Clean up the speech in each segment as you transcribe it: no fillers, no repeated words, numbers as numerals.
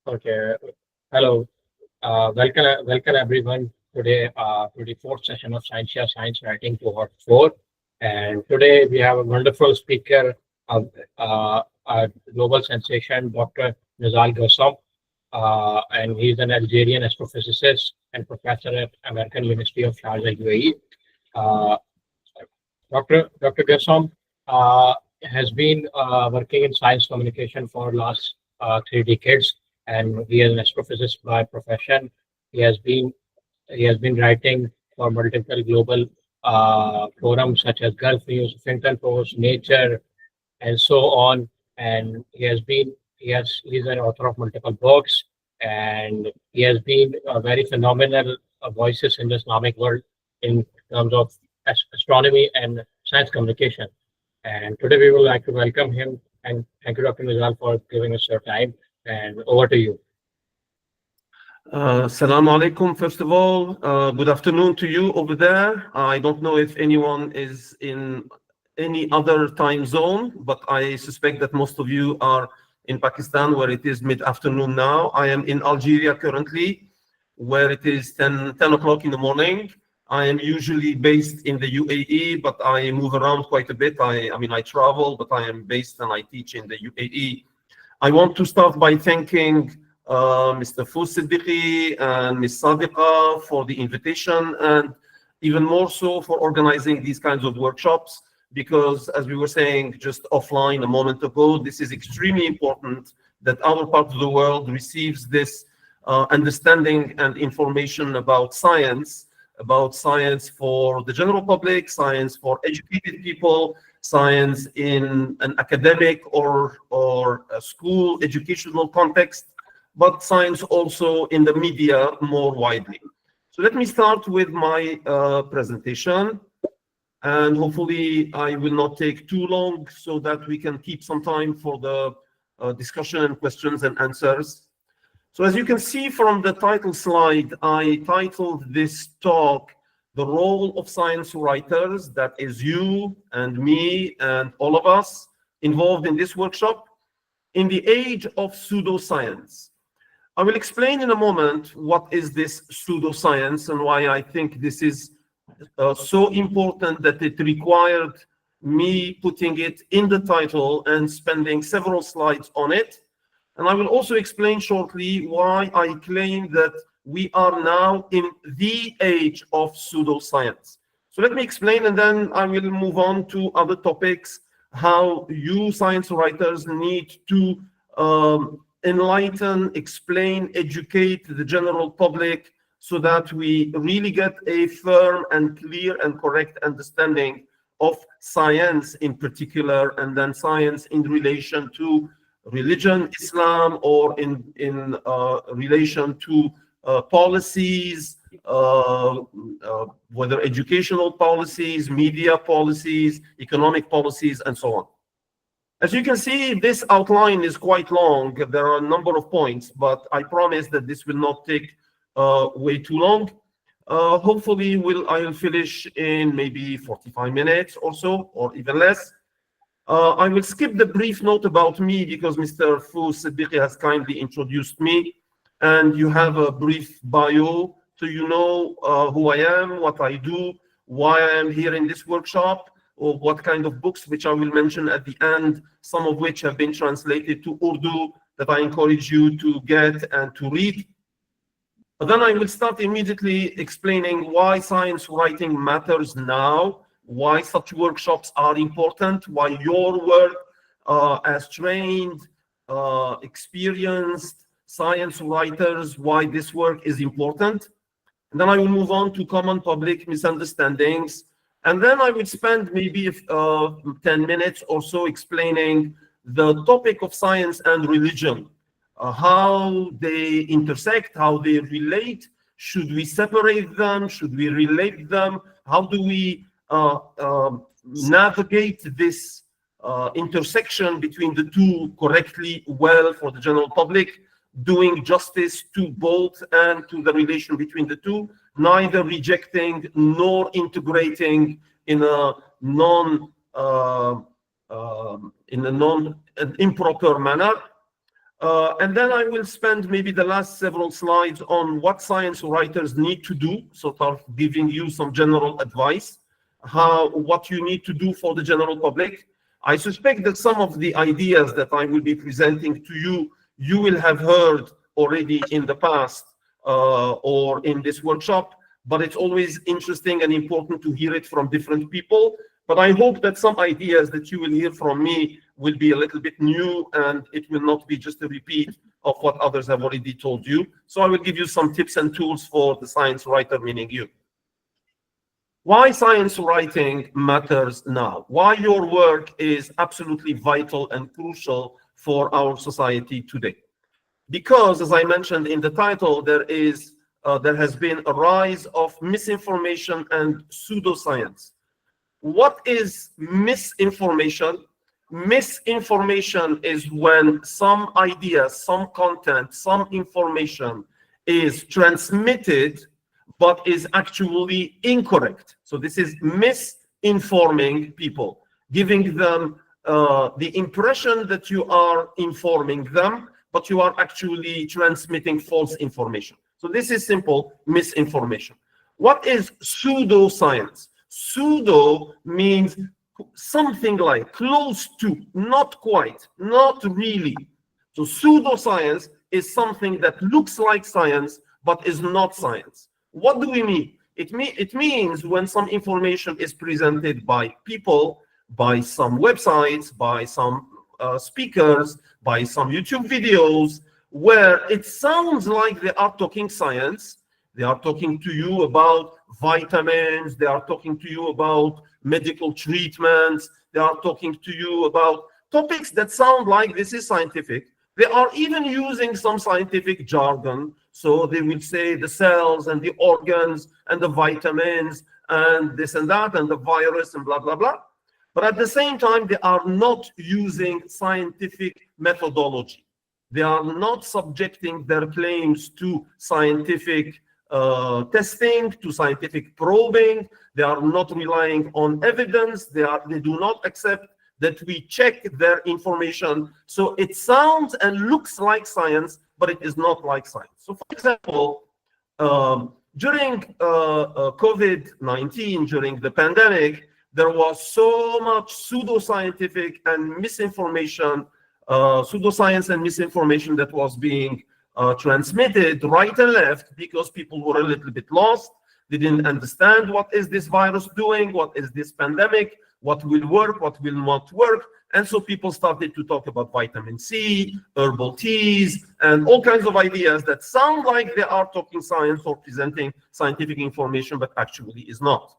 Okay. Hello. Welcome everyone to the fourth session of Scientia Science Writing Cohort 4. And today we have a wonderful speaker, a global sensation, Dr. Nidhal Guessoum. And he's an Algerian astrophysicist and professor at American University of Sharjah, UAE. Uh, Dr. Guessoum has been working in science communication for last 3 decades, and he is an astrophysicist by profession. He has been he has been writing for multiple global forums such as Gulf News, Huffington Post, Nature, and so on. And he's an author of multiple books, and he has been a very phenomenal voices in the Islamic world in terms of astronomy and science communication. And today we would like to welcome him. And thank you, Dr. Nizal, for giving us your time. And over to you. Assalamu alaikum, first of all. Good afternoon to you over there. I don't know if anyone is in any other time zone, but I suspect that most of you are in Pakistan, where it is mid-afternoon now. I am in Algeria currently, where it is 10 o'clock in the morning. I am usually based in the UAE, but I move around quite a bit. I mean, I travel, but I am based and I teach in the UAE. I want to start by thanking Mr. Fous Siddiqui and Ms. Sadiqa for the invitation, and even more so for organizing these kinds of workshops, because as we were saying just offline a moment ago, this is extremely important that our part of the world receives this understanding and information about science for the general public, science for educated people, science in an academic or a school educational context, but science also in the media more widely. So let me start with my presentation, and hopefully I will not take too long so that we can keep some time for the discussion and questions and answers. So as you can see from the title slide, I titled this talk, "The Role of Science Writers," that is you and me and all of us involved in this workshop, "in the age of pseudoscience." I will explain in a moment what is this pseudoscience and why I think this is so important that it required me putting it in the title and spending several slides on it. And I will also explain shortly why I claim that we are now in the age of pseudoscience. So let me explain, and then I will move on to other topics, how you science writers need to enlighten, explain, educate the general public so that we really get a firm and clear and correct understanding of science in particular, and then science in relation to religion, Islam, or in relation to policies, whether educational policies, media policies, economic policies, and so on. As you can see, this outline is quite long. There are a number of points, but I promise that this will not take way too long. Hopefully, I will finish in maybe 45 minutes or so, or even less. I will skip the brief note about me because Mr. Fous Siddiqui has kindly introduced me, and you have a brief bio, so you know who I am, what I do, why I am here in this workshop, or what kind of books, which I will mention at the end, some of which have been translated to Urdu that I encourage you to get and to read. But then I will start immediately explaining why science writing matters now, why such workshops are important, why your work as trained, experienced science writers, why this work is important. And then I will move on to common public misunderstandings. And then I will spend maybe 10 minutes or so explaining the topic of science and religion, how they intersect, how they relate. Should we separate them? Should we relate them? How do we navigate this intersection between the two correctly well for the general public, doing justice to both and to the relation between the two, neither rejecting nor integrating in a improper manner. And then I will spend maybe the last several slides on what science writers need to do, sort of giving you some general advice, what you need to do for the general public. I suspect that some of the ideas that I will be presenting to you, you will have heard already in the past or in this workshop, but it's always interesting and important to hear it from different people. But I hope that some ideas that you will hear from me will be a little bit new, and it will not be just a repeat of what others have already told you. So I will give you some tips and tools for the science writer, meaning you. Why science writing matters now? Why your work is absolutely vital and crucial for our society today? Because, as I mentioned in the title, there has been a rise of misinformation and pseudoscience. What is misinformation? Misinformation is when some idea, some content, some information is transmitted but is actually incorrect. So this is misinforming people, giving them the impression that you are informing them, but you are actually transmitting false information. So this is simple misinformation. What is pseudoscience? Pseudo means something like close to, not quite, not really. So pseudoscience is something that looks like science, but is not science. What do we mean? It means when some information is presented by people, by some websites, by some speakers, by some YouTube videos, where it sounds like they are talking science. They are talking to you about vitamins. They are talking to you about medical treatments. They are talking to you about topics that sound like this is scientific. They are even using some scientific jargon. So they will say the cells and the organs and the vitamins and this and that and the virus and blah, blah, blah. But at the same time, they are not using scientific methodology. They are not subjecting their claims to scientific testing, to scientific probing. They are not relying on evidence. They do not accept that we check their information. So it sounds and looks like science, but it is not like science. So for example, during COVID-19, during the pandemic, there was so much pseudoscientific and misinformation, pseudoscience and misinformation that was being transmitted right and left, because people were a little bit lost. They didn't understand what is this virus doing, what is this pandemic, what will work, what will not work. And so people started to talk about vitamin C, herbal teas, and all kinds of ideas that sound like they are talking science or presenting scientific information, but actually is not.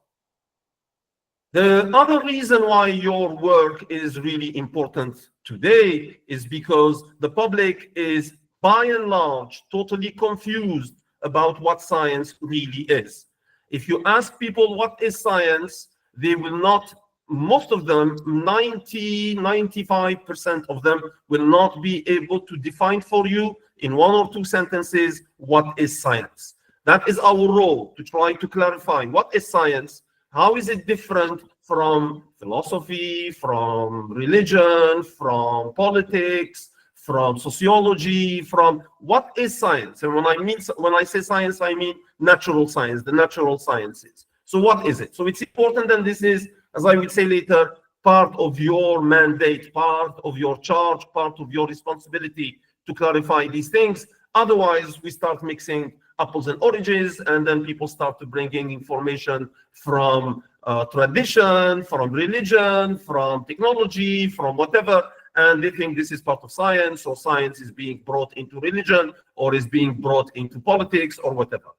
The other reason why your work is really important today is because the public is, by and large, totally confused about what science really is. If you ask people what is science, they will not, most of them, 95% of them will not be able to define for you in 1 or 2 sentences what is science. That is our role, to try to clarify what is science, how is it different from philosophy, from religion, from politics, from sociology, from what is science. And when I say science, I mean natural science, the natural sciences. So what is it? So it's important, and this is, as I will say later, part of your mandate, part of your charge, part of your responsibility to clarify these things. Otherwise, we start mixing apples and oranges, and then people start to bringing information from tradition, from religion, from technology, from whatever, and they think this is part of science, or science is being brought into religion, or is being brought into politics, or whatever.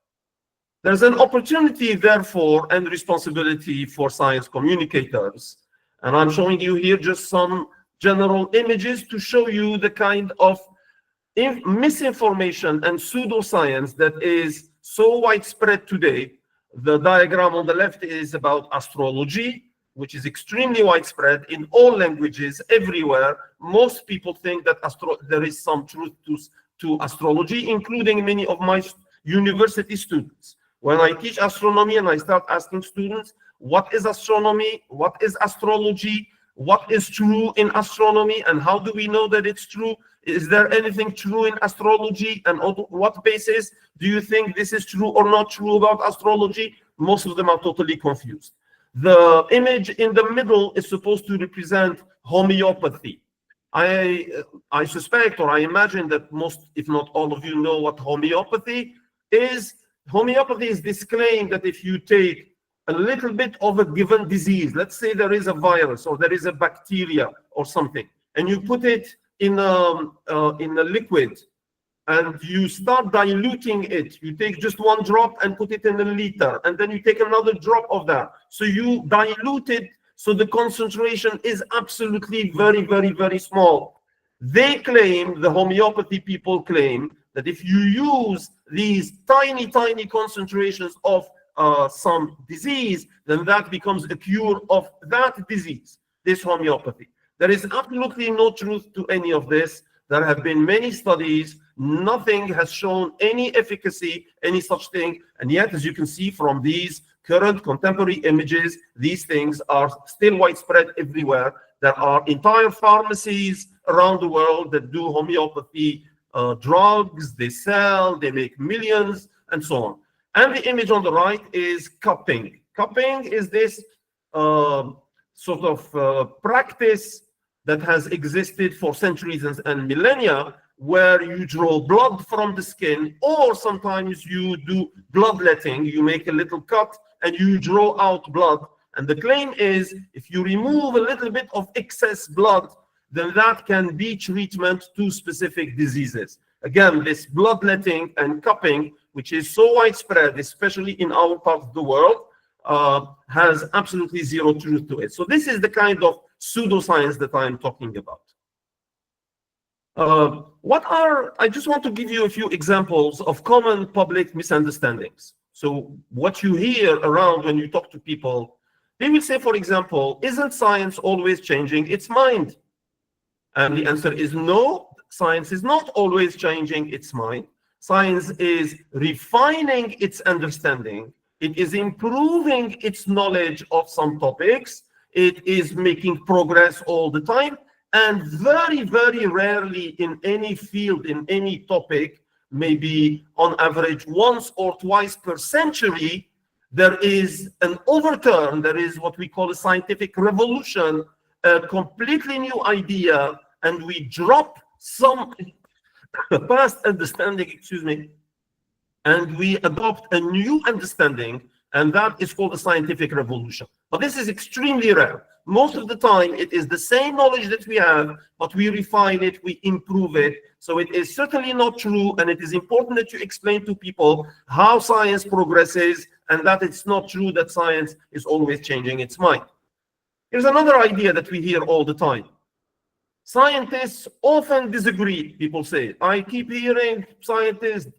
There's an opportunity, therefore, and responsibility for science communicators. And I'm showing you here just some general images to show you the kind of misinformation and pseudoscience that is so widespread today. The diagram on the left is about astrology, which is extremely widespread in all languages, everywhere. Most people think that there is some truth to astrology, including many of my university students. When I teach astronomy and I start asking students, what is astronomy? What is astrology? what is true in astronomy and how do we know that it's true? Is there anything true in astrology, and on what basis do you think this is true or not true about astrology? Most of them are totally confused. The image in the middle is supposed to represent homeopathy. I suspect, or I imagine that most, if not all of you, know what homeopathy is. Homeopathy is this claim that if you take a little bit of a given disease, let's say there is a virus or there is a bacteria or something, and you put it in a liquid and you start diluting it. You take just one drop and put it in a liter, and then you take another drop of that. So you dilute it, so the concentration is absolutely very, very, very small. They claim, the homeopathy people claim, that if you use these tiny, tiny concentrations of some disease, then that becomes a cure of that disease, this homeopathy. There is absolutely no truth to any of this. There have been many studies. Nothing has shown any efficacy, any such thing. And yet, as you can see from these current contemporary images, these things are still widespread everywhere. There are entire pharmacies around the world that do homeopathy drugs. They sell, they make millions, and so on. And the image on the right is cupping. Cupping is this sort of practice that has existed for centuries and millennia, where you draw blood from the skin, or sometimes you do bloodletting. You make a little cut and you draw out blood. And the claim is, if you remove a little bit of excess blood, then that can be treatment to specific diseases. Again, this bloodletting and cupping, which is so widespread, especially in our part of the world, has absolutely zero truth to it. So this is the kind of pseudoscience that I'm talking about. I just want to give you a few examples of common public misunderstandings. So what you hear around when you talk to people, they will say, for example, isn't science always changing its mind? And the answer is no, science is not always changing its mind. Science is refining its understanding. It is improving its knowledge of some topics. It is making progress all the time. And very, very rarely in any field, in any topic, maybe on average once or twice per century, there is an overturn. There is what we call a scientific revolution, a completely new idea, and we drop some past understanding, and we adopt a new understanding, and that is called a scientific revolution. But this is extremely rare. Most of the time, it is the same knowledge that we have, but we refine it, we improve it. So it is certainly not true, and it is important that you explain to people how science progresses, and that it's not true that science is always changing its mind. Here's another idea that we hear all the time. Scientists often disagree, people say. I keep hearing scientists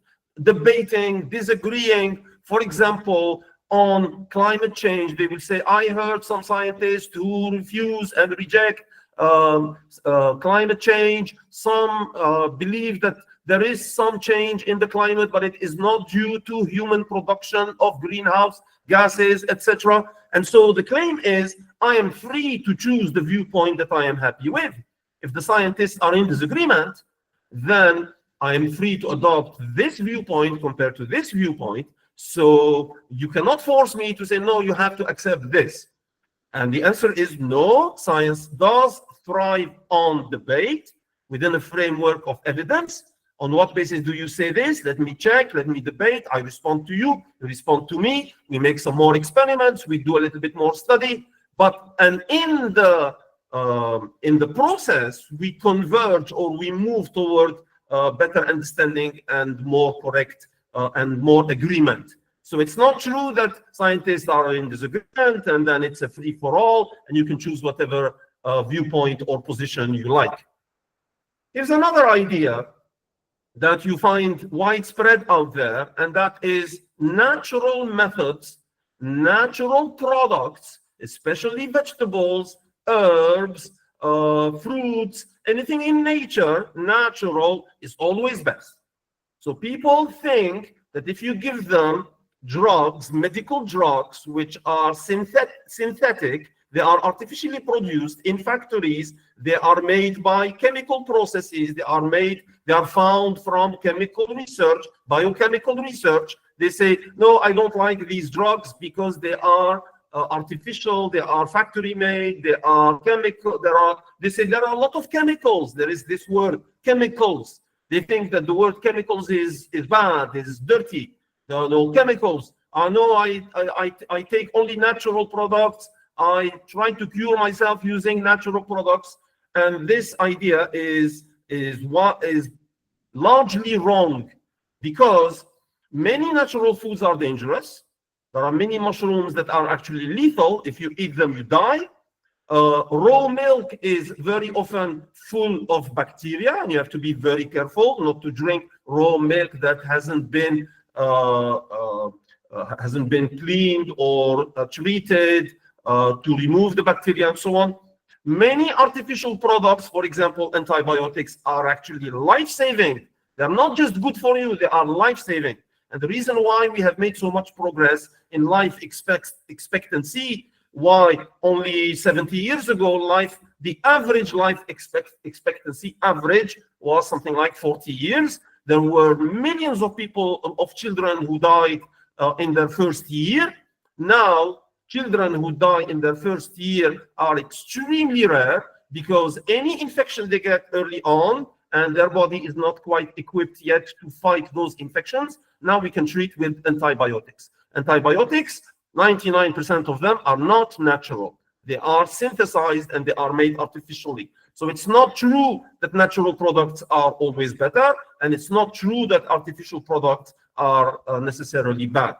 debating, disagreeing. For example, on climate change, they will say, I heard some scientists who refuse and reject climate change. Some believe that there is some change in the climate, but it is not due to human production of greenhouse gases, etc. And so the claim is, I am free to choose the viewpoint that I am happy with. If the scientists are in disagreement, then I am free to adopt this viewpoint compared to this viewpoint. So you cannot force me to say, no, you have to accept this. And the answer is no. Science does thrive on debate within a framework of evidence. On what basis do you say this? Let me check, let me debate. I respond to you, you respond to me. We make some more experiments. We do a little bit more study. And in the process, we converge, or we move toward better understanding and more correct and more agreement. So it's not true that scientists are in disagreement and then it's a free-for-all and you can choose whatever viewpoint or position you like. Here's another idea that you find widespread out there, and that is natural methods, natural products, especially vegetables, herbs, fruits, anything in nature, natural is always best. So people think that if you give them drugs, medical drugs, which are synthetic, They are artificially produced in factories. They are made by chemical processes. They are found from chemical research, biochemical research. They say, no, I don't like these drugs because they are artificial, they are factory made, they are chemical, they say there are a lot of chemicals. There is this word, chemicals. They think that the word chemicals is bad, is dirty. No chemicals. No, I take only natural products. I try to cure myself using natural products. And this idea is largely wrong, because many natural foods are dangerous. There are many mushrooms that are actually lethal. If you eat them, you die. Raw milk is very often full of bacteria, and you have to be very careful not to drink raw milk that hasn't been cleaned or treated to remove the bacteria and so on. Many artificial products, for example, antibiotics, are actually life-saving. They're not just good for you, they are life-saving. And the reason why we have made so much progress in life expectancy, why only 70 years ago, the average life expectancy average was something like 40 years. There were millions of people, of children who died in their first year. Now, children who die in their first year are extremely rare, because any infection they get early on, and their body is not quite equipped yet to fight those infections, now we can treat with antibiotics. Antibiotics, 99% of them are not natural. They are synthesized and they are made artificially. So it's not true that natural products are always better, and it's not true that artificial products are necessarily bad.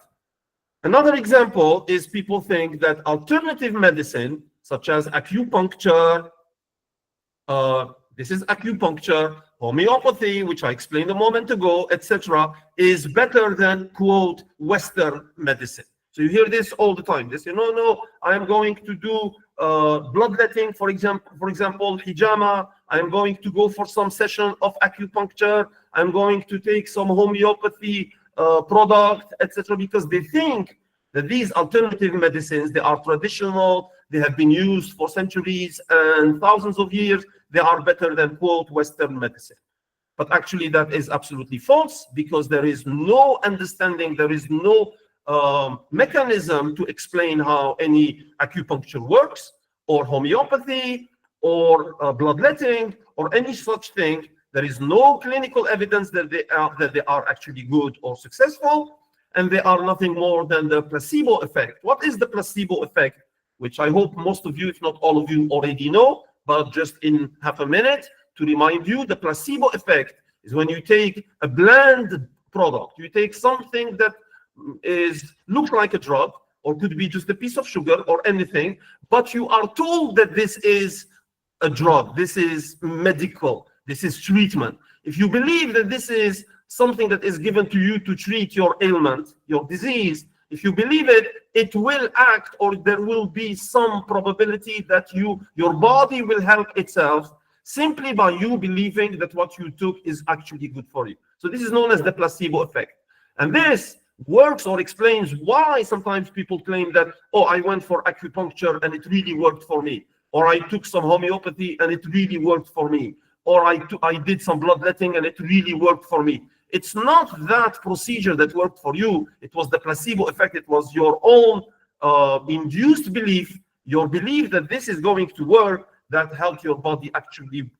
Another example is people think that alternative medicine, such as acupuncture, this is acupuncture, homeopathy, which I explained a moment ago, etc., is better than, quote, Western medicine. So you hear this all the time. They say, no, I am going to do bloodletting, for example, hijama. I am going to go for some session of acupuncture. I'm going to take some homeopathy product, etc., because they think that these alternative medicines, they are traditional, they have been used for centuries and thousands of years, they are better than, quote, Western medicine. But actually that is absolutely false, because there is no understanding, there is no mechanism to explain how any acupuncture works, or homeopathy, or bloodletting, or any such thing. There is no clinical evidence that they are actually good or successful, and they are nothing more than the placebo effect. What is the placebo effect? Which I hope most of you, if not all of you, already know, but just in half a minute to remind you, the placebo effect is when you take a bland product, you take something that looks like a drug, or could be just a piece of sugar or anything, but you are told that this is a drug, this is medical, this is treatment. If you believe that this is something that is given to you to treat your ailment, your disease, if you believe it, it will act, or there will be some probability that your body will help itself simply by you believing that what you took is actually good for you. So this is known as the placebo effect. And this works or explains why sometimes people claim that, oh, I went for acupuncture and it really worked for me, or I took some homeopathy and it really worked for me, or I did some bloodletting and it really worked for me. It's not that procedure that worked for you. It was the placebo effect. It was your own induced belief, your belief that this is going to work, that helped your body actually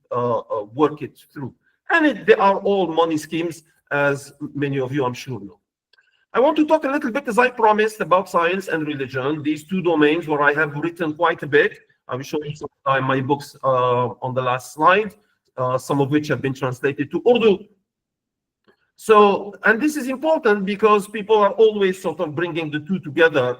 work it through. And they are all money schemes, as many of you, I'm sure, know. I want to talk a little bit, as I promised, about science and religion, these two domains where I have written quite a bit. I will show you some of my books on the last slide, some of which have been translated to Urdu. So, and this is important because people are always sort of bringing the two together.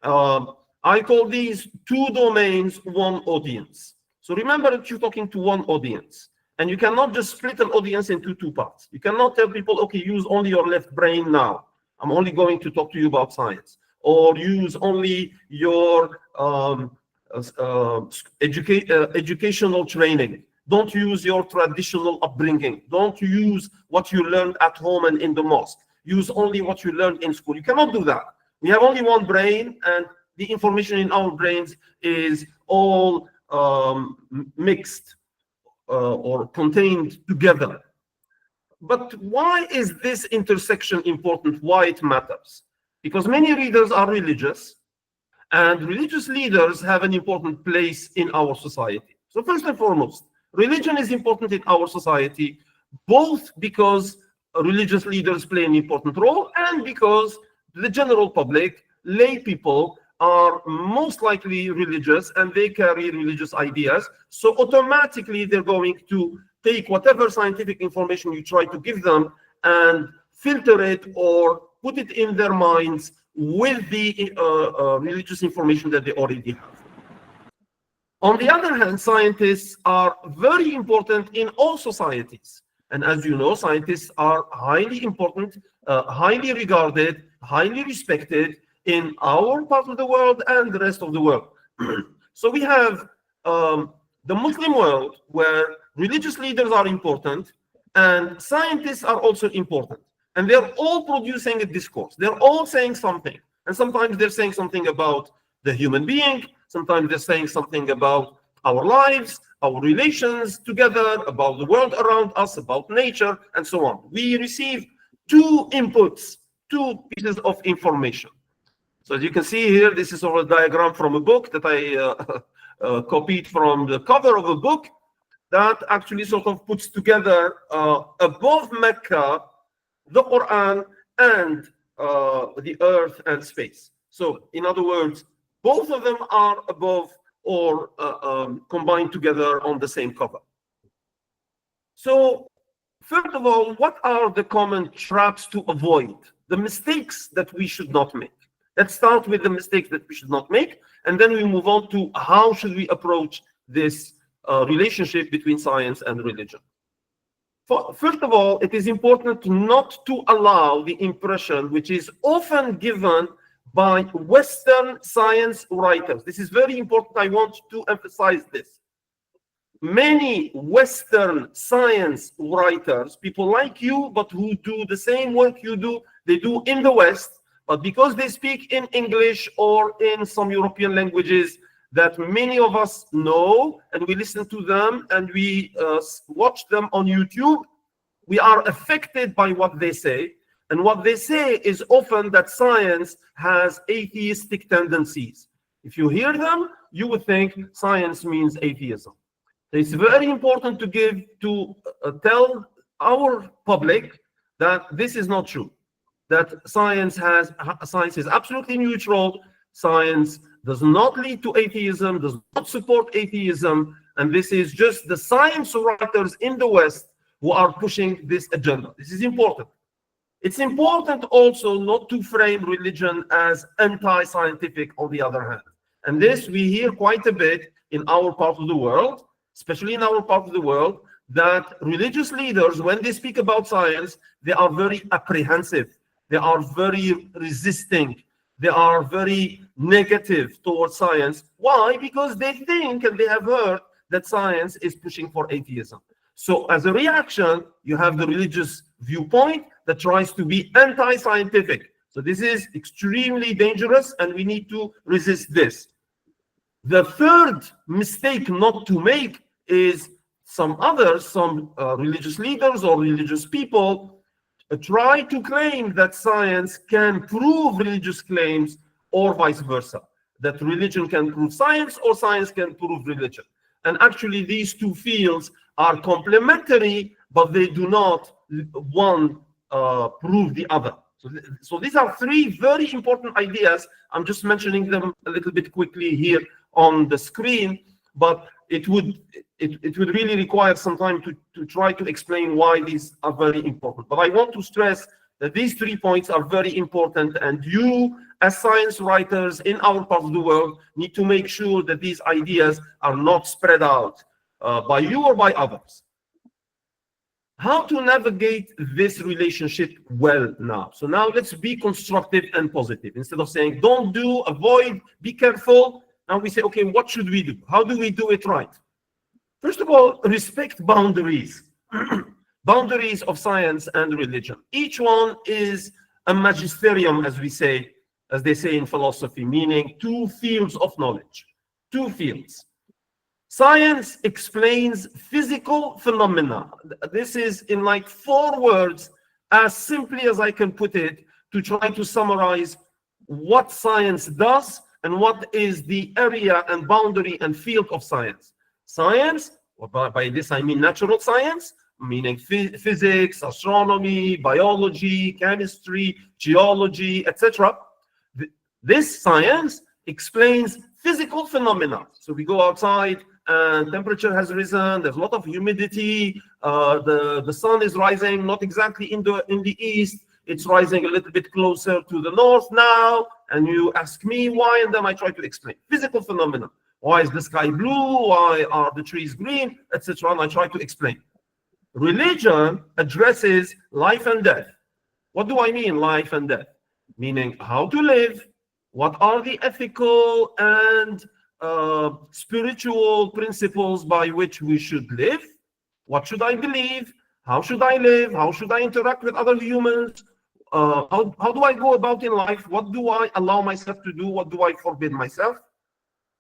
I call these two domains one audience. So remember that you're talking to one audience, and you cannot just split an audience into two parts. You cannot tell people, okay, use only your left brain now. I'm only going to talk to you about science, or use only your educational training. Don't use your traditional upbringing. Don't use what you learned at home and in the mosque. Use only what you learned in school. You cannot do that. We have only one brain, and the information in our brains is all mixed or contained together. But why is this intersection important? Why it matters? Because many readers are religious, and religious leaders have an important place in our society. So first and foremost, religion is important in our society, both because religious leaders play an important role and because the general public, lay people, are most likely religious and they carry religious ideas. So automatically they're going to take whatever scientific information you try to give them and filter it or put it in their minds with the religious information that they already have. On the other hand, scientists are very important in all societies. And as you know, scientists are highly important, highly regarded, highly respected in our part of the world and the rest of the world. So we have the Muslim world where religious leaders are important and scientists are also important. And they're all producing a discourse. They're all saying something. And sometimes they're saying something about the human being. Sometimes they're saying something about our lives, our relations together, about the world around us, about nature, and so on. We receive two inputs, two pieces of information. So as you can see here, this is a diagram from a book that I copied from the cover of a book that actually sort of puts together above Mecca, the Quran, and the earth and space. So in other words, both of them are above or combined together on the same cover. So first of all, what are the common traps to avoid? The mistakes that we should not make. Let's start with the mistakes that we should not make, and then we move on to how should we approach this relationship between science and religion. First of all, it is important not to allow the impression which is often given by Western science writers. This is very important. I want to emphasize this. Many Western science writers, people like you, but who do the same work you do, they do in the West, but because they speak in English or in some European languages that many of us know, and we listen to them and we watch them on YouTube, we are affected by what they say. And what they say is often that science has atheistic tendencies. If you hear them, you would think science means atheism. It's very important to tell our public that this is not true. That science is absolutely neutral. Science does not lead to atheism, does not support atheism, and this is just the science writers in the West who are pushing this agenda. This is important. It's important also not to frame religion as anti-scientific on the other hand. And this we hear quite a bit in our part of the world, especially in our part of the world, that religious leaders, when they speak about science, they are very apprehensive. They are very resisting. They are very negative towards science. Why? Because they think and they have heard that science is pushing for atheism. So as a reaction, you have the religious viewpoint that tries to be anti-scientific. So this is extremely dangerous and we need to resist this. The third mistake not to make is some religious leaders or religious people try to claim that science can prove religious claims or vice versa, that religion can prove science or science can prove religion. And actually these two fields are complementary, but they do not one prove the other. So these are three very important ideas. I'm just mentioning them a little bit quickly here on the screen, but it would really require some time to try to explain why these are very important. But I want to stress that these 3 points are very important, and you as science writers in our part of the world need to make sure that these ideas are not spread out by you or by others. How to navigate this relationship well now? So now let's be constructive and positive. Instead of saying don't do, avoid, be careful, now we say, okay, what should we do? How do we do it right? First of all, respect boundaries. Boundaries of science and religion. Each one is a magisterium, as we say, as they say in philosophy, meaning two fields of knowledge, two fields. Science explains physical phenomena. This is in like 4 words, as simply as I can put it, to try to summarize what science does and what is the area and boundary and field of science. Science, or by this I mean natural science, meaning physics, astronomy, biology, chemistry, geology, etc. This science explains physical phenomena. So we go outside and temperature has risen, there's a lot of humidity, the sun is rising, not exactly in the east, it's rising a little bit closer to the north now, and you ask me why, and then I try to explain. Physical phenomena. Why is the sky blue? Why are the trees green? Etc. And I try to explain. Religion addresses life and death. What do I mean, life and death? Meaning how to live, what are the ethical and spiritual principles by which we should live, what should I believe, how should I live, how should I interact with other humans, how do I go about in life, what do I allow myself to do, what do I forbid myself,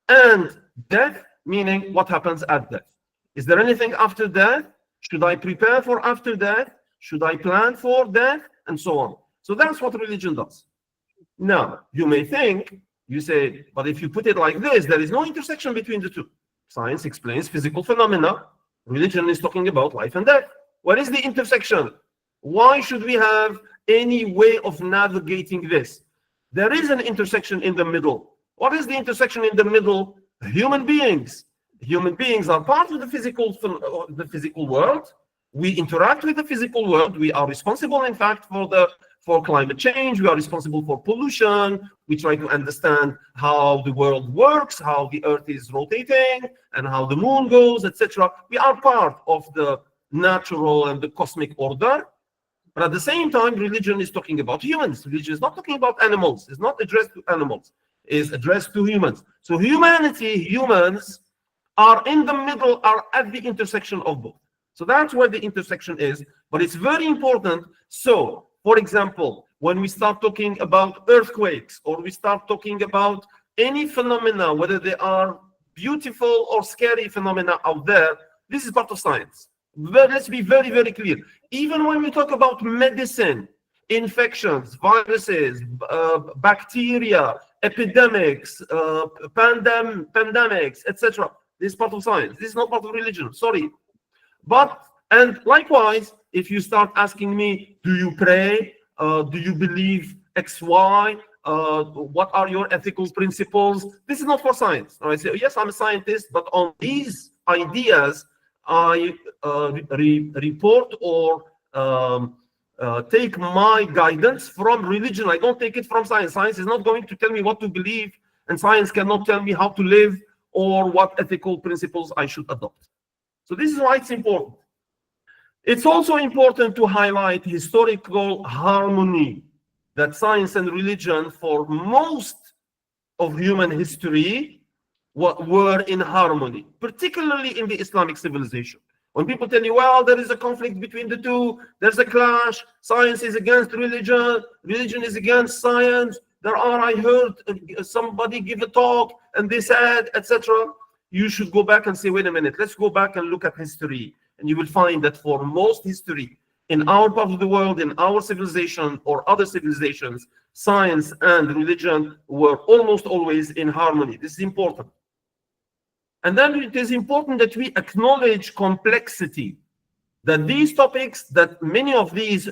and death, meaning what happens at death. Is there anything after death? Should I prepare for after death? Should I plan for death? And so on. So that's what religion does. Now, you may think, you say, but if you put it like this, there is no intersection between the two. Science explains physical phenomena. Religion is talking about life and death. What is the intersection? Why should we have any way of navigating this? There is an intersection in the middle. What is the intersection in the middle? Human beings. Human beings are part of the physical world. We interact with the physical world. We are responsible, in fact, for climate change. We are responsible for pollution. We try to understand how the world works, how the earth is rotating, and how the moon goes, etc. We are part of the natural and the cosmic order. But at the same time, religion is talking about humans. Religion is not talking about animals. It's not addressed to animals. It's addressed to humans. So humanity, humans, are in the middle, are at the intersection of both. So that's where the intersection is. But it's very important. So, for example, when we start talking about earthquakes, or we start talking about any phenomena, whether they are beautiful or scary phenomena out there, this is part of science. Let's be very, very clear. Even when we talk about medicine, infections, viruses, bacteria, epidemics, pandemics, etc., this is part of science. This is not part of religion. Sorry. But, and likewise, if you start asking me, do you pray? Do you believe X, Y? What are your ethical principles? This is not for science. I say, yes, I'm a scientist, but on these ideas, I report or take my guidance from religion. I don't take it from science. Science is not going to tell me what to believe, and science cannot tell me how to live or what ethical principles I should adopt. So this is why it's important. It's also important to highlight historical harmony, that science and religion for most of human history were in harmony, particularly in the Islamic civilization. When people tell you, well, there is a conflict between the two, there's a clash, science is against religion, religion is against science, I heard somebody give a talk and they said, etc. You should go back and say, wait a minute, let's go back and look at history. And you will find that for most history, in our part of the world, in our civilization or other civilizations, science and religion were almost always in harmony. This is important. And then it is important that we acknowledge complexity, that these topics, that many of these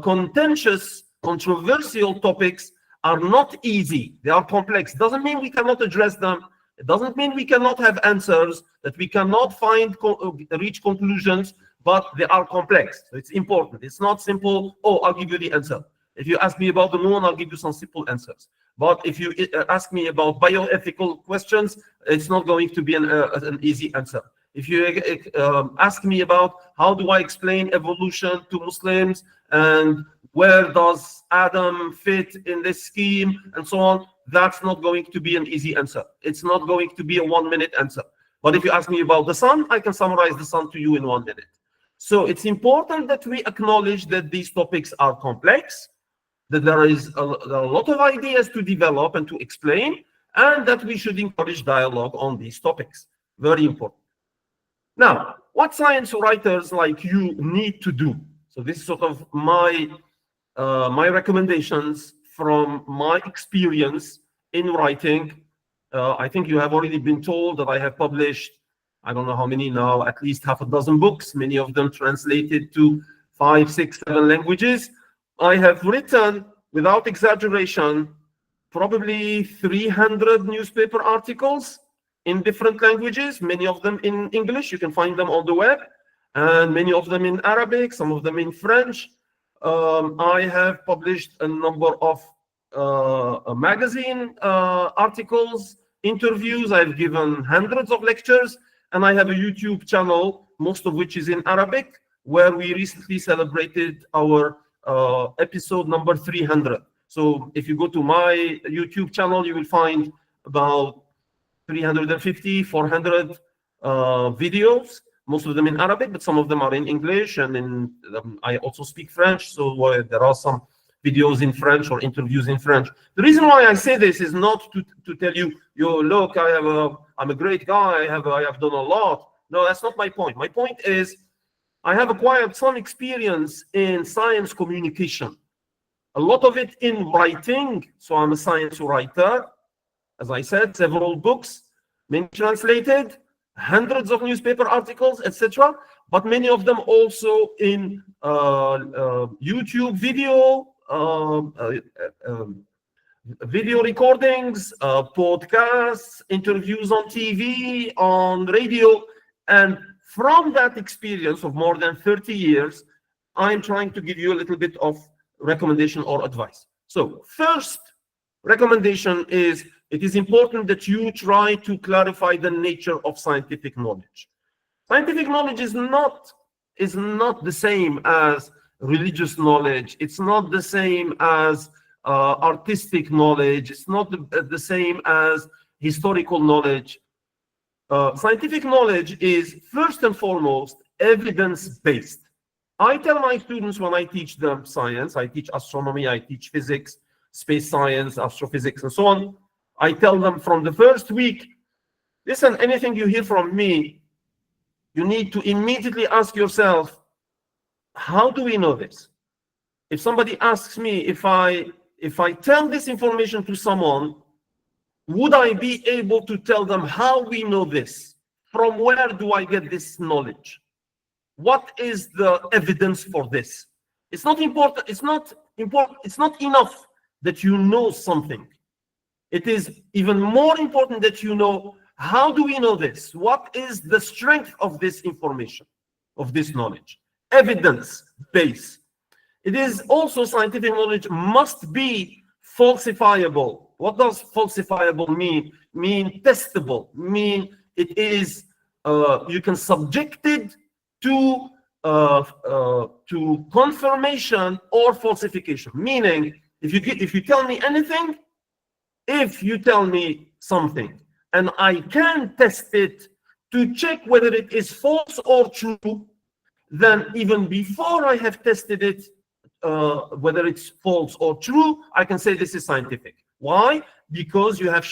contentious, controversial topics are not easy. They are complex. Doesn't mean we cannot address them. It doesn't mean we cannot have answers, that we cannot reach conclusions, but they are complex. So it's important. It's not simple, oh, I'll give you the answer. If you ask me about the moon, I'll give you some simple answers. But if you ask me about bioethical questions, it's not going to be an easy answer. If you ask me about how do I explain evolution to Muslims and where does Adam fit in this scheme and so on, that's not going to be an easy answer. It's not going to be a 1-minute answer. But if you ask me about the sun, I can summarize the sun to you in 1 minute. So it's important that we acknowledge that these topics are complex. that there is a lot of ideas to develop and to explain, and that we should encourage dialogue on these topics. Very important. Now, what science writers like you need to do? So this is sort of my recommendations from my experience in writing. I think you have already been told that I have published, I don't know how many now, at least half a dozen books, many of them translated to 5, 6, 7 languages. I have written, without exaggeration, probably 300 newspaper articles in different languages, many of them in English. You can find them on the web, and many of them in Arabic, some of them in French. I have published a number of magazine articles, interviews. I've given hundreds of lectures, and I have a YouTube channel, most of which is in Arabic, where we recently celebrated our episode number 300. So if you go to my YouTube channel, you will find about 350, 400 videos, most of them in Arabic, but some of them are in English, and I also speak French, so there are some videos in French or interviews in French. The reason why I say this is not to tell you, yo, look, I'm a great guy, I have done a lot. No, that's not my point. My point is I have acquired some experience in science communication, a lot of it in writing. So I'm a science writer. As I said, several books, many translated, hundreds of newspaper articles, etc. But many of them also in YouTube video recordings, podcasts, interviews on TV, on radio. And from that experience of more than 30 years, I'm trying to give you a little bit of recommendation or advice. So first recommendation is, it is important that you try to clarify the nature of scientific knowledge. Scientific knowledge is not the same as religious knowledge. It's not the same as artistic knowledge. It's not the same as historical knowledge. Scientific knowledge is first and foremost evidence-based. I tell my students when I teach them science, I teach astronomy, I teach physics, space science, astrophysics, and so on. I tell them from the first week, listen, anything you hear from me, you need to immediately ask yourself, how do we know this? If somebody asks me, if I tell this information to someone, would I be able to tell them how we know this? From where do I get this knowledge? What is the evidence for this? It's not important. It's not enough that you know something. It is even more important that you know, how do we know this? What is the strength of this information, of this knowledge? Evidence base. It is also, scientific knowledge must be falsifiable. What does falsifiable mean? Mean testable. Mean it is, you can subject it to confirmation or falsification. Meaning, if you tell me anything, if you tell me something, and I can test it to check whether it is false or true, then even before I have tested it, whether it's false or true, I can say this is scientific. Why? Because you have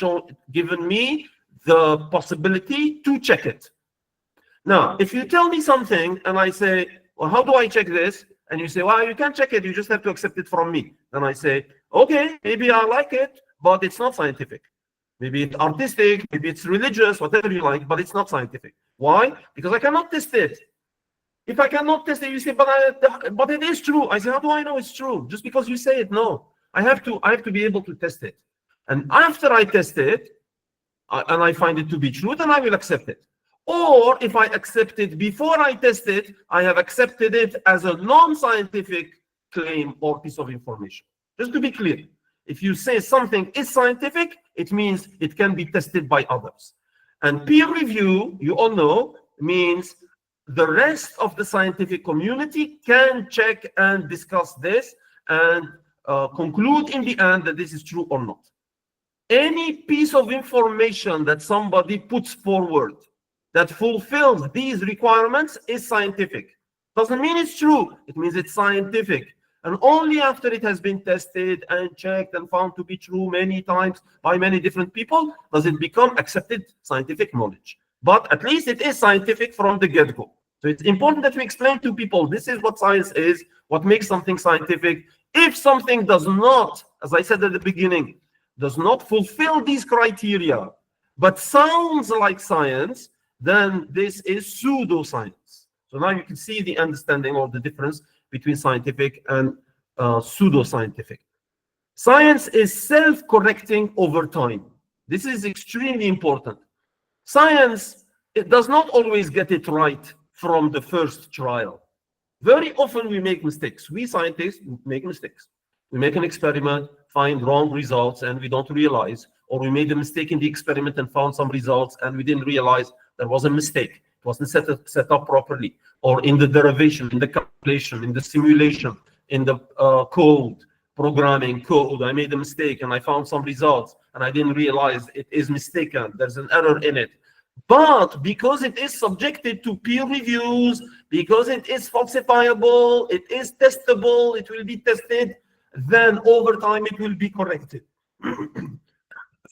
given me the possibility to check it. Now, if you tell me something and I say, well, how do I check this? And you say, well, you can't check it, you just have to accept it from me. Then I say, okay, maybe I like it, but it's not scientific. Maybe it's artistic, maybe it's religious, whatever you like, but it's not scientific. Why? Because I cannot test it. If I cannot test it, you say, but it is true. I say, how do I know it's true? Just because you say it? No. I have to be able to test it. And after I test it, and I find it to be true, then I will accept it. Or if I accept it before I test it, I have accepted it as a non-scientific claim or piece of information. Just to be clear, if you say something is scientific, it means it can be tested by others. And peer review, you all know, means the rest of the scientific community can check and discuss this and conclude in the end that this is true or not. Any piece of information that somebody puts forward that fulfills these requirements is scientific. Doesn't mean it's true. It means it's scientific. And only after it has been tested and checked and found to be true many times by many different people does it become accepted scientific knowledge. But at least it is scientific from the get-go. So it's important that we explain to people this is what science is, what makes something scientific. If something does not, as I said at the beginning, does not fulfill these criteria, but sounds like science, then this is pseudoscience. So now you can see the understanding or the difference between scientific and pseudoscientific. Science is self-correcting over time. This is extremely important. Science, it does not always get it right from the first trial. Very often we make mistakes. We scientists make mistakes. We make an experiment, find wrong results, and we don't realize, or we made a mistake in the experiment and found some results, and we didn't realize there was a mistake. It wasn't set up properly, or in the derivation, in the calculation, in the simulation, in the code, programming code. I made a mistake and I found some results, and I didn't realize it is mistaken. There's an error in it. But because it is subjected to peer reviews, because it is falsifiable, it is testable, it will be tested, then over time it will be corrected.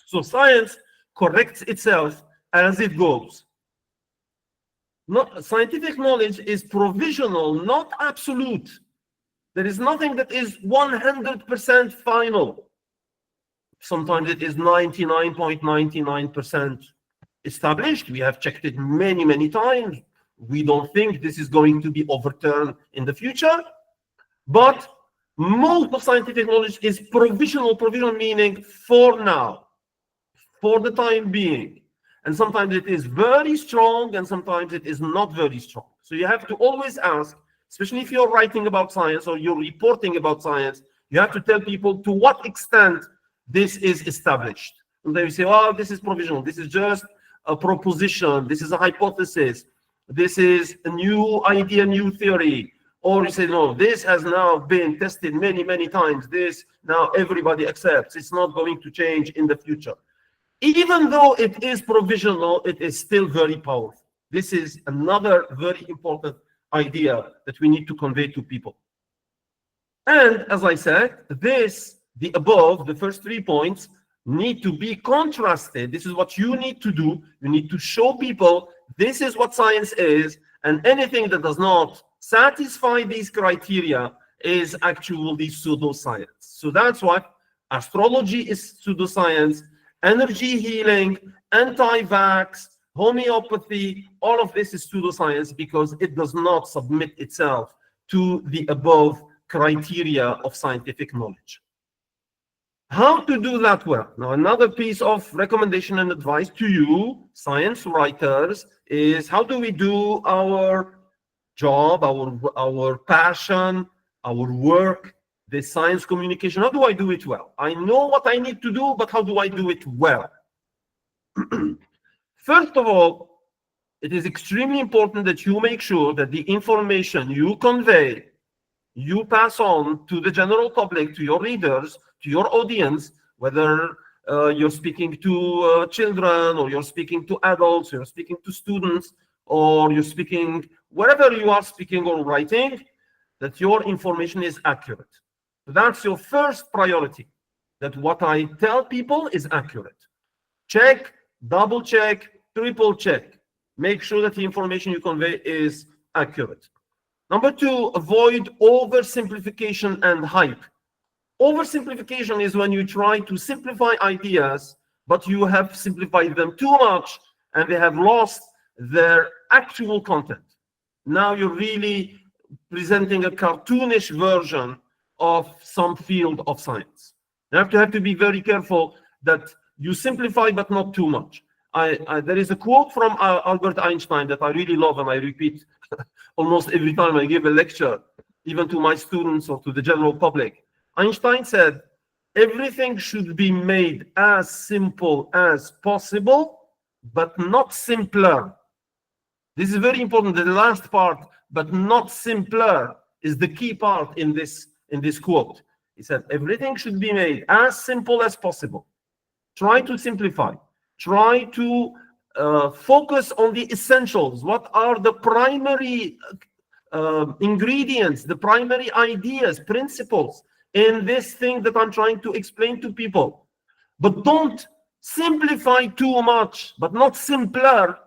So science corrects itself as it goes. Scientific knowledge is provisional, not absolute. There is nothing that is 100% final. Sometimes it is 99.99% established. We have checked it many, many times. We don't think this is going to be overturned in the future. But most of scientific knowledge is provisional, meaning for now, for the time being. And sometimes it is very strong and sometimes it is not very strong. So you have to always ask, especially if you're writing about science or you're reporting about science, you have to tell people to what extent this is established. And then you say, oh, this is provisional. This is just a proposition. This is a hypothesis. This is a new idea, new theory. Or you say, no, this has now been tested many, many times. This now everybody accepts. It's not going to change in the future. Even though it is provisional, it is still very powerful. This is another very important idea that we need to convey to people. And as I said, the above, the first 3 points, need to be contrasted. This is what you need to do. You need to show people this is what science is, and anything that does not satisfy these criteria is actually pseudoscience. So that's what astrology is pseudoscience, energy healing, anti-vax, homeopathy, all of this is pseudoscience because it does not submit itself to the above criteria of scientific knowledge. How to do that well? Now, another piece of recommendation and advice to you, science writers, is how do we do our job, our passion, our work, the science communication? How do I do it well? I know what I need to do, but how do I do it well? First of all, it is extremely important that you make sure that the information you convey, you pass on to the general public, to your readers, to your audience, whether you're speaking to children, or you're speaking to adults, or you're speaking to students, or you're speaking, wherever you are speaking or writing, that your information is accurate. That's your first priority, that what I tell people is accurate. Check, double check, triple check. Make sure that the information you convey is accurate. Number two, avoid oversimplification and hype. Oversimplification is when you try to simplify ideas, but you have simplified them too much and they have lost their actual content. Now you're really presenting a cartoonish version of some field of science. You have to be very careful that you simplify, but not too much. There is a quote from Albert Einstein that I really love and I repeat almost every time I give a lecture, even to my students or to the general public. Einstein said, everything should be made as simple as possible, but not simpler. This is very important. The last part, but not simpler, is the key part in this quote. He said, everything should be made as simple as possible. Try to simplify. Try to focus on the essentials. What are the primary ingredients, the primary ideas, principles in this thing that I'm trying to explain to people. But don't simplify too much, but not simpler,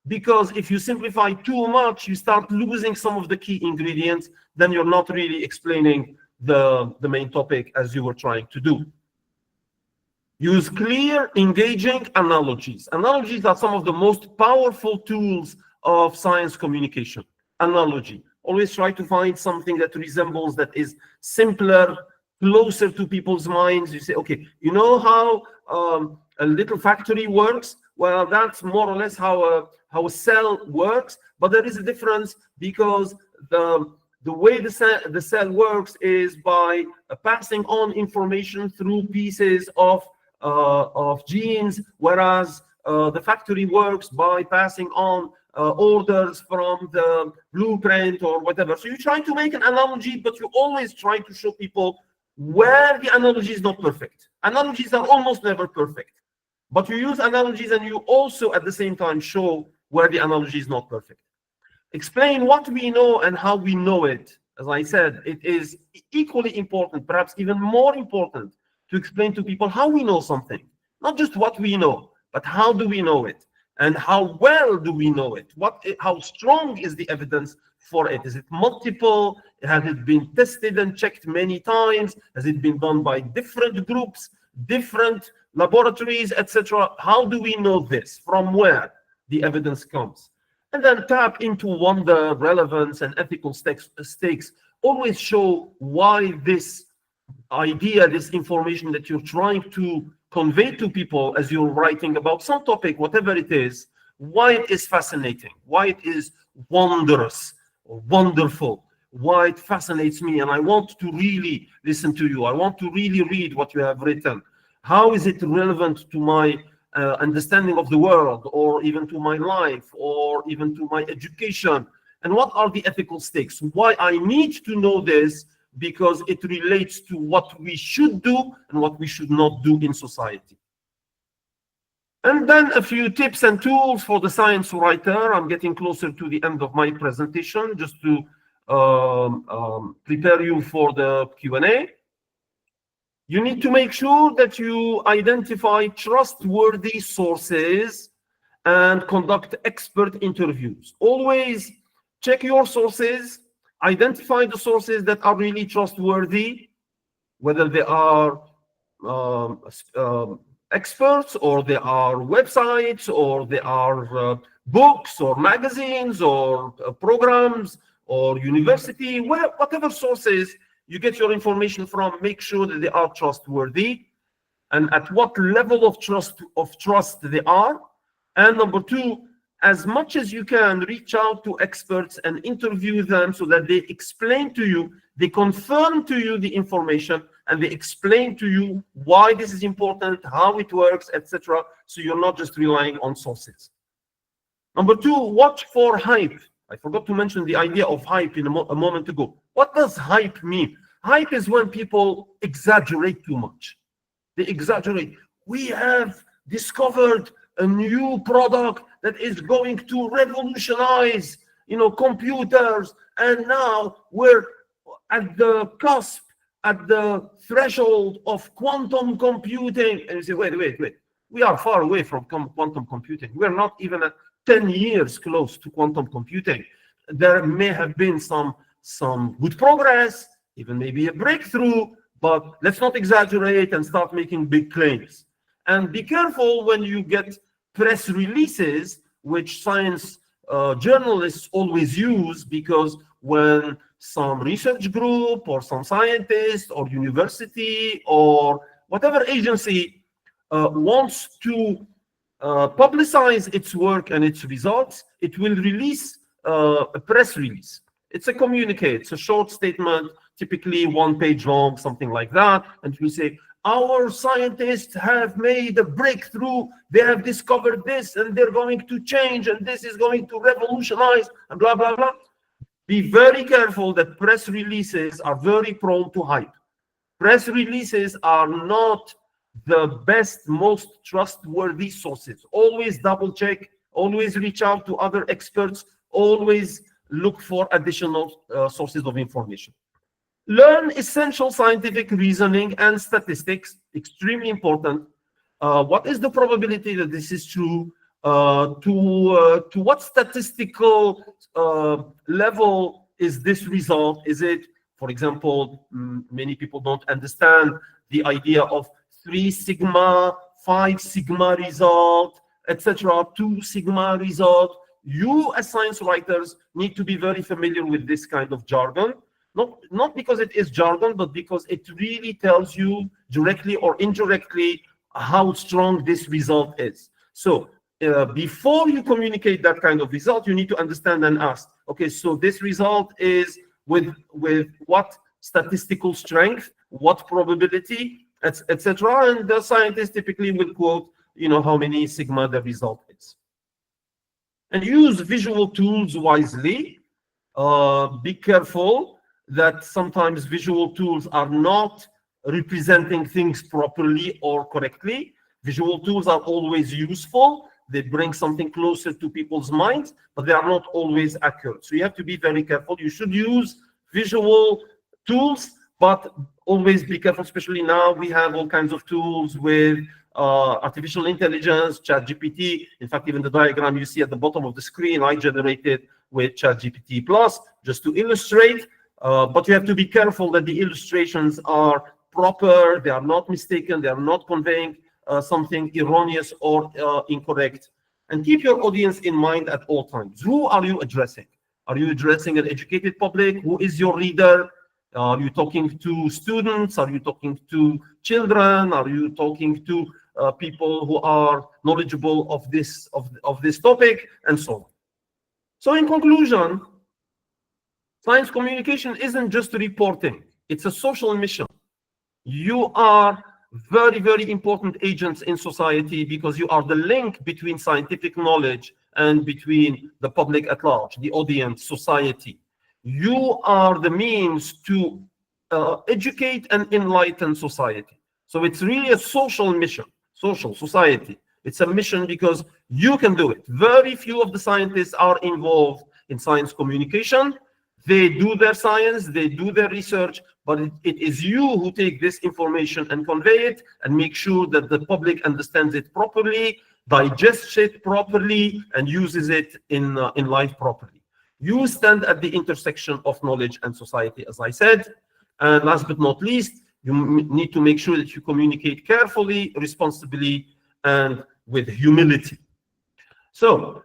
because if you simplify too much, you start losing some of the key ingredients, then you're not really explaining the main topic as you were trying to do. Use clear, engaging analogies. Analogies are some of the most powerful tools of science communication. Analogy. Always try to find something that resembles, that is simpler, closer to people's minds. You say, okay, you know how a little factory works? Well, that's more or less how a cell works, but there is a difference, because the way the cell works is by passing on information through pieces of genes, whereas the factory works by passing on orders from the blueprint or whatever. So you try to make an analogy, but you always try to show people where the analogy is not perfect. Analogies are almost never perfect, but you use analogies and you also at the same time show where the analogy is not perfect. Explain what we know and how we know it. As I said, it is equally important, perhaps even more important, to explain to people how we know something. Not just what we know, but how do we know it? And how well do we know it? How strong is the evidence for it? Is it multiple? Has it been tested and checked many times? Has it been done by different groups, different laboratories, etc.? How do we know this? From where the evidence comes? And then tap into wonder, relevance, and ethical stakes. Always show why this idea, this information that you're trying to convey to people as you're writing about some topic, whatever it is, why it is fascinating, why it is wondrous or wonderful, why it fascinates me, and I want to really listen to you. I want to really read what you have written. How is it relevant to my understanding of the world, or even to my life, or even to my education? And what are the ethical stakes? Why I need to know this, because it relates to what we should do and what we should not do in society. And then a few tips and tools for the science writer. I'm getting closer to the end of my presentation, just to prepare you for the Q&A. You need to make sure that you identify trustworthy sources and conduct expert interviews. Always check your sources, identify the sources that are really trustworthy, whether they are experts, or they are websites, or they are books or magazines or programs or university, whatever sources you get your information from, make sure that they are trustworthy and at what level of trust they are. And number two, as much as you can, reach out to experts and interview them so that they explain to you, they confirm to you the information, and they explain to you why this is important, how it works, etc. So you're not just relying on sources. Number two, watch for hype. I forgot to mention the idea of hype in a moment ago. What does hype mean? Hype is when people exaggerate too much. They exaggerate. We have discovered a new product that is going to revolutionize, computers, and now we're at the cusp, at the threshold of quantum computing. And you say, wait, we are far away from quantum computing. We're not even at 10 years close to quantum computing. There may have been some good progress, even maybe a breakthrough, but let's not exaggerate and start making big claims. And be careful when you get press releases, which science journalists always use, because when some research group or some scientist or university or whatever agency wants to publicize its work and its results, it will release a press release. It's a communique, it's a short statement, typically 1 page long, something like that, and we say, our scientists have made a breakthrough, they have discovered this, and they're going to change, and this is going to revolutionize, and blah, blah, blah. Be very careful that press releases are very prone to hype. Press releases are not the best, most trustworthy sources. Always double check, always reach out to other experts, always look for additional sources of information. Learn essential scientific reasoning and statistics, extremely important. What is the probability that this is true? To what statistical level is this result? Is it, for example, many people don't understand the idea of 3 sigma, 5 sigma result, etc., 2 sigma result. You as science writers need to be very familiar with this kind of jargon. Not because it is jargon, but because it really tells you directly or indirectly how strong this result is. So before you communicate that kind of result, you need to understand and ask, okay, so this result is with what statistical strength, what probability, etc. And the scientist typically will quote, how many sigma the result is. And use visual tools wisely. Be careful that sometimes visual tools are not representing things properly or correctly. Visual tools are always useful. They bring something closer to people's minds, but they are not always accurate. So you have to be very careful. You should use visual tools, but always be careful, especially now we have all kinds of tools with artificial intelligence, ChatGPT. In fact, even the diagram you see at the bottom of the screen, I generated with ChatGPT Plus, just to illustrate. But you have to be careful that the illustrations are proper, they are not mistaken, they are not conveying something erroneous or incorrect. And keep your audience in mind at all times. Who are you addressing? Are you addressing an educated public? Who is your reader? Are you talking to students? Are you talking to children? Are you talking to people who are knowledgeable of this topic, and so on? So in conclusion, science communication isn't just reporting, it's a social mission. You are very, very important agents in society because you are the link between scientific knowledge and between the public at large, the audience, society. You are the means to educate and enlighten society. So it's really a social mission, social society. It's a mission because you can do it. Very few of the scientists are involved in science communication. They do their science, they do their research, but it is you who take this information and convey it and make sure that the public understands it properly, digests it properly, and uses it in life properly. You stand at the intersection of knowledge and society, as I said. And last but not least, you need to make sure that you communicate carefully, responsibly, and with humility. So,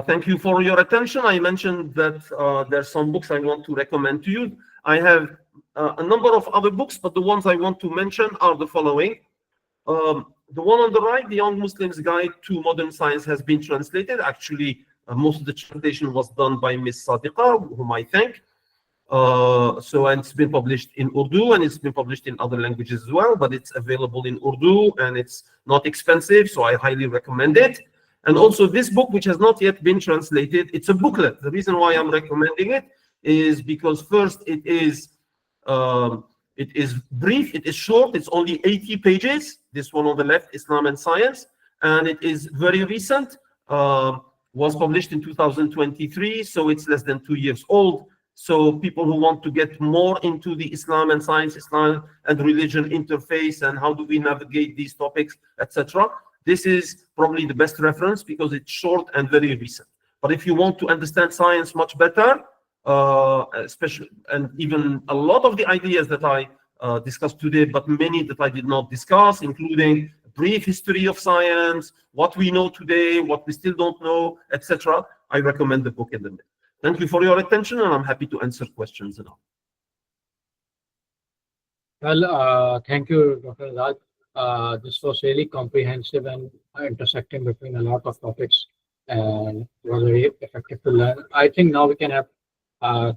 thank you for your attention. I mentioned that there's some books I want to recommend to you. I have a number of other books, but the ones I want to mention are the following. The one on the right, The Young Muslim's Guide to Modern Science, has been translated. Actually, most of the translation was done by Ms. Sadiqa, whom I thank. And it's been published in Urdu, and it's been published in other languages as well, but it's available in Urdu, and it's not expensive, so I highly recommend it. And also this book, which has not yet been translated, it's a booklet. The reason why I'm recommending it is because first, it is brief, it is short, it's only 80 pages. This one on the left, Islam and Science, and it is very recent, was published in 2023, so it's less than 2 years old. So people who want to get more into the Islam and science, Islam and religion interface, and how do we navigate these topics, etc., this is probably the best reference because it's short and very recent. But if you want to understand science much better, especially, and even a lot of the ideas that I discussed today, but many that I did not discuss, including a brief history of science, what we know today, what we still don't know, etc., I recommend the book in the middle. Thank you for your attention, and I'm happy to answer questions now. Well, thank you, Dr. Raj. This was really comprehensive and intersecting between a lot of topics, and it was very effective to learn. I think now we can have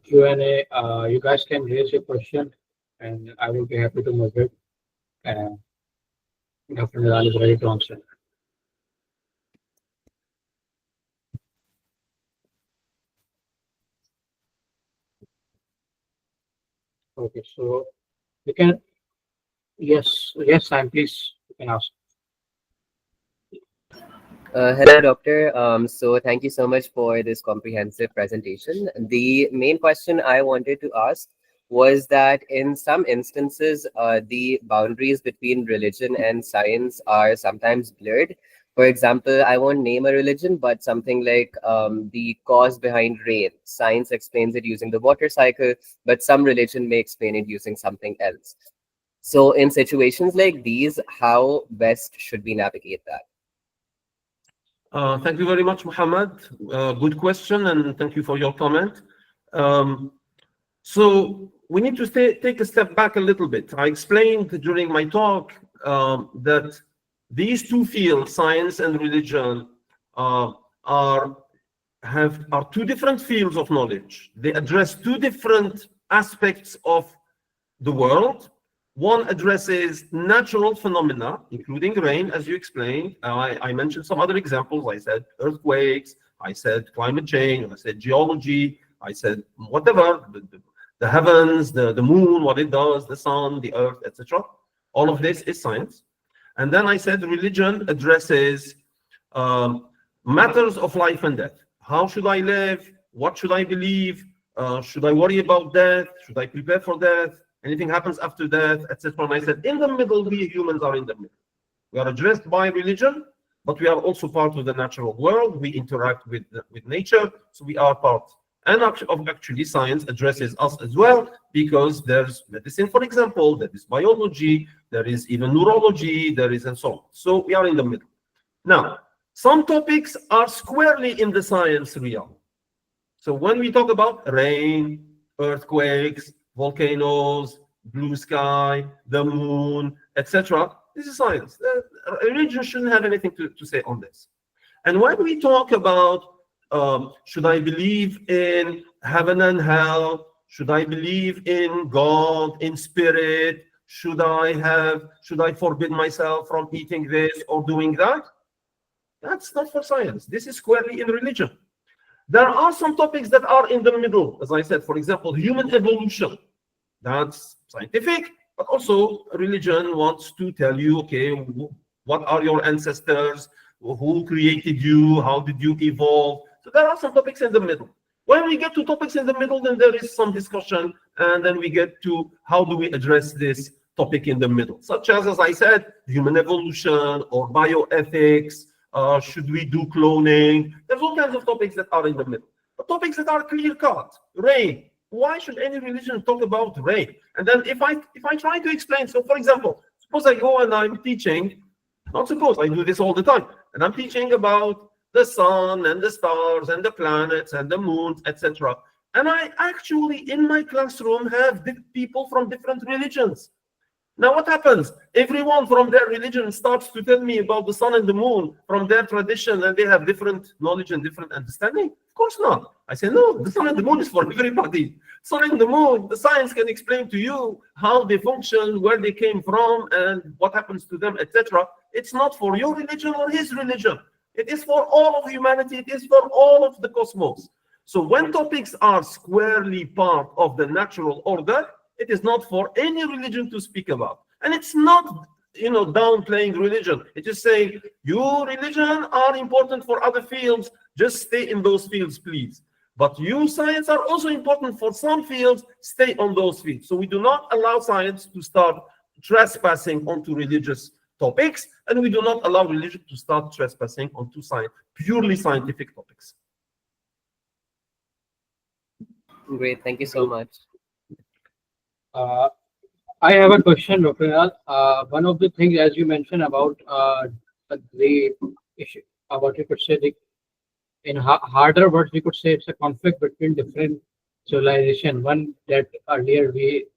Q&A. You guys can raise your question, and I will be happy to moderate. And Dr. Nidhal is ready to answer. Okay, so you can, yes, Sam, please, you can ask. Hello, Doctor. So thank you so much for this comprehensive presentation. The main question I wanted to ask was that in some instances, the boundaries between religion and science are sometimes blurred. For example, I won't name a religion, but something like the cause behind rain. Science explains it using the water cycle, but some religion may explain it using something else. So in situations like these, how best should we navigate that? Thank you very much, Muhammad. Good question, and thank you for your comment. Um, so we need to take a step back a little bit. I explained during my talk that these two fields, science and religion, uh, are are two different fields of knowledge. They address two different aspects of the world. One addresses natural phenomena, including rain, as you explained. I mentioned some other examples. I said earthquakes, I said climate change, I said geology, I said whatever, the heavens, the moon, what it does, the sun, the earth, etc. All of this is science. And then I said religion addresses matters of life and death. How should I live? What should I believe? Should I worry about death? Should I prepare for death? Anything happens after death, etc. And I said, in the middle, we humans are in the middle. We are addressed by religion, but we are also part of the natural world. We interact with nature, so we are part. And actually, science addresses us as well, because there's medicine, for example, there is biology, there is even neurology, there is and so on. So we are in the middle. Now, some topics are squarely in the science realm. So when we talk about rain, earthquakes, volcanoes, blue sky, the moon, etc., this is science. Religion shouldn't have anything to say on this. And when we talk about should I believe in heaven and hell, should I believe in God, in spirit, should I forbid myself from eating this or doing that? That's not for science. This is squarely in religion. There are some topics that are in the middle, as I said, for example, human evolution. That's scientific, but also religion wants to tell you, okay, what are your ancestors? Who created you? How did you evolve? So there are some topics in the middle. When we get to topics in the middle, then there is some discussion, and then we get to how do we address this topic in the middle, such as I said, human evolution or bioethics. Should we do cloning? There's all kinds of topics that are in the middle. But topics that are clear-cut, rain. Why should any religion talk about rain? And then if I try to explain, so for example, suppose I go and I'm teaching, not suppose, I do this all the time, and I'm teaching about the sun and the stars and the planets and the moons, etc. And I actually, in my classroom, have people from different religions. Now, what happens? Everyone from their religion starts to tell me about the sun and the moon from their tradition, and they have different knowledge and different understanding? Of course not. I say, no, the sun and the moon is for everybody. Sun and the moon, the science can explain to you how they function, where they came from, and what happens to them, etc. It's not for your religion or his religion. It is for all of humanity. It is for all of the cosmos. So when topics are squarely part of the natural order, it is not for any religion to speak about. And it's not, downplaying religion. It is saying, your religion are important for other fields. Just stay in those fields, please. But you, science, are also important for some fields. Stay on those fields. So we do not allow science to start trespassing onto religious topics, and we do not allow religion to start trespassing onto purely scientific topics. Great, thank you so much. I have a question, Dr. Nidhal. One of the things, as you mentioned about the issue, about you could say in harder words, we could say it's a conflict between different civilization. One that earlier we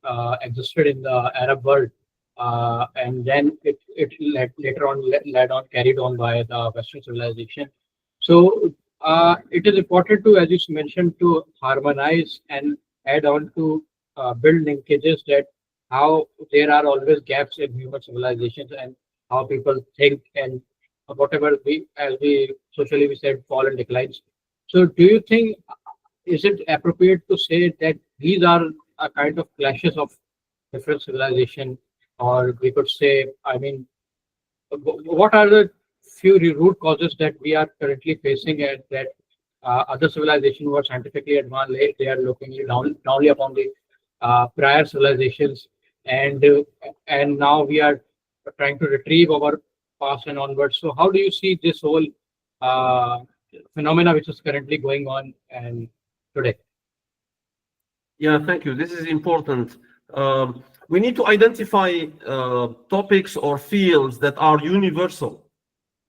existed in the Arab world, and then it later on led on carried on by the Western civilization. So it is important to, as you mentioned, to harmonize and add on to build linkages that how there are always gaps in human civilizations and how people think and whatever as we socially we said fall and declines. So do you think is it appropriate to say that these are a kind of clashes of different civilization, or we could say, I mean, what are the few root causes that we are currently facing, and that other civilizations who are scientifically advanced, they are looking downly upon the prior civilizations, and now we are trying to retrieve our past and onwards. So how do you see this whole uh, phenomena which is currently going on and today? Yeah, thank you. This is important. We need to identify topics or fields that are universal,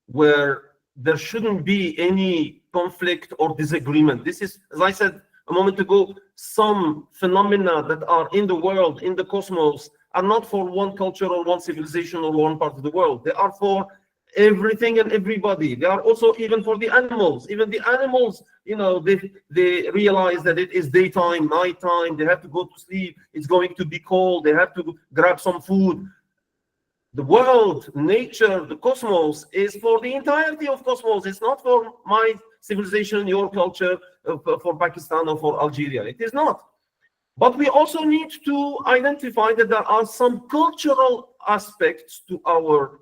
where there shouldn't be any conflict or disagreement. This is, as I said a moment ago, some phenomena that are in the world, in the cosmos, are not for one culture or one civilization or one part of the world. They are for everything and everybody. They are also even for the animals. Even the animals, they realize that it is daytime, nighttime, they have to go to sleep, it's going to be cold, they have to grab some food. The world, nature, the cosmos is for the entirety of cosmos. It's not for my civilization, your culture, for Pakistan or for Algeria. It is not. But we also need to identify that there are some cultural aspects to our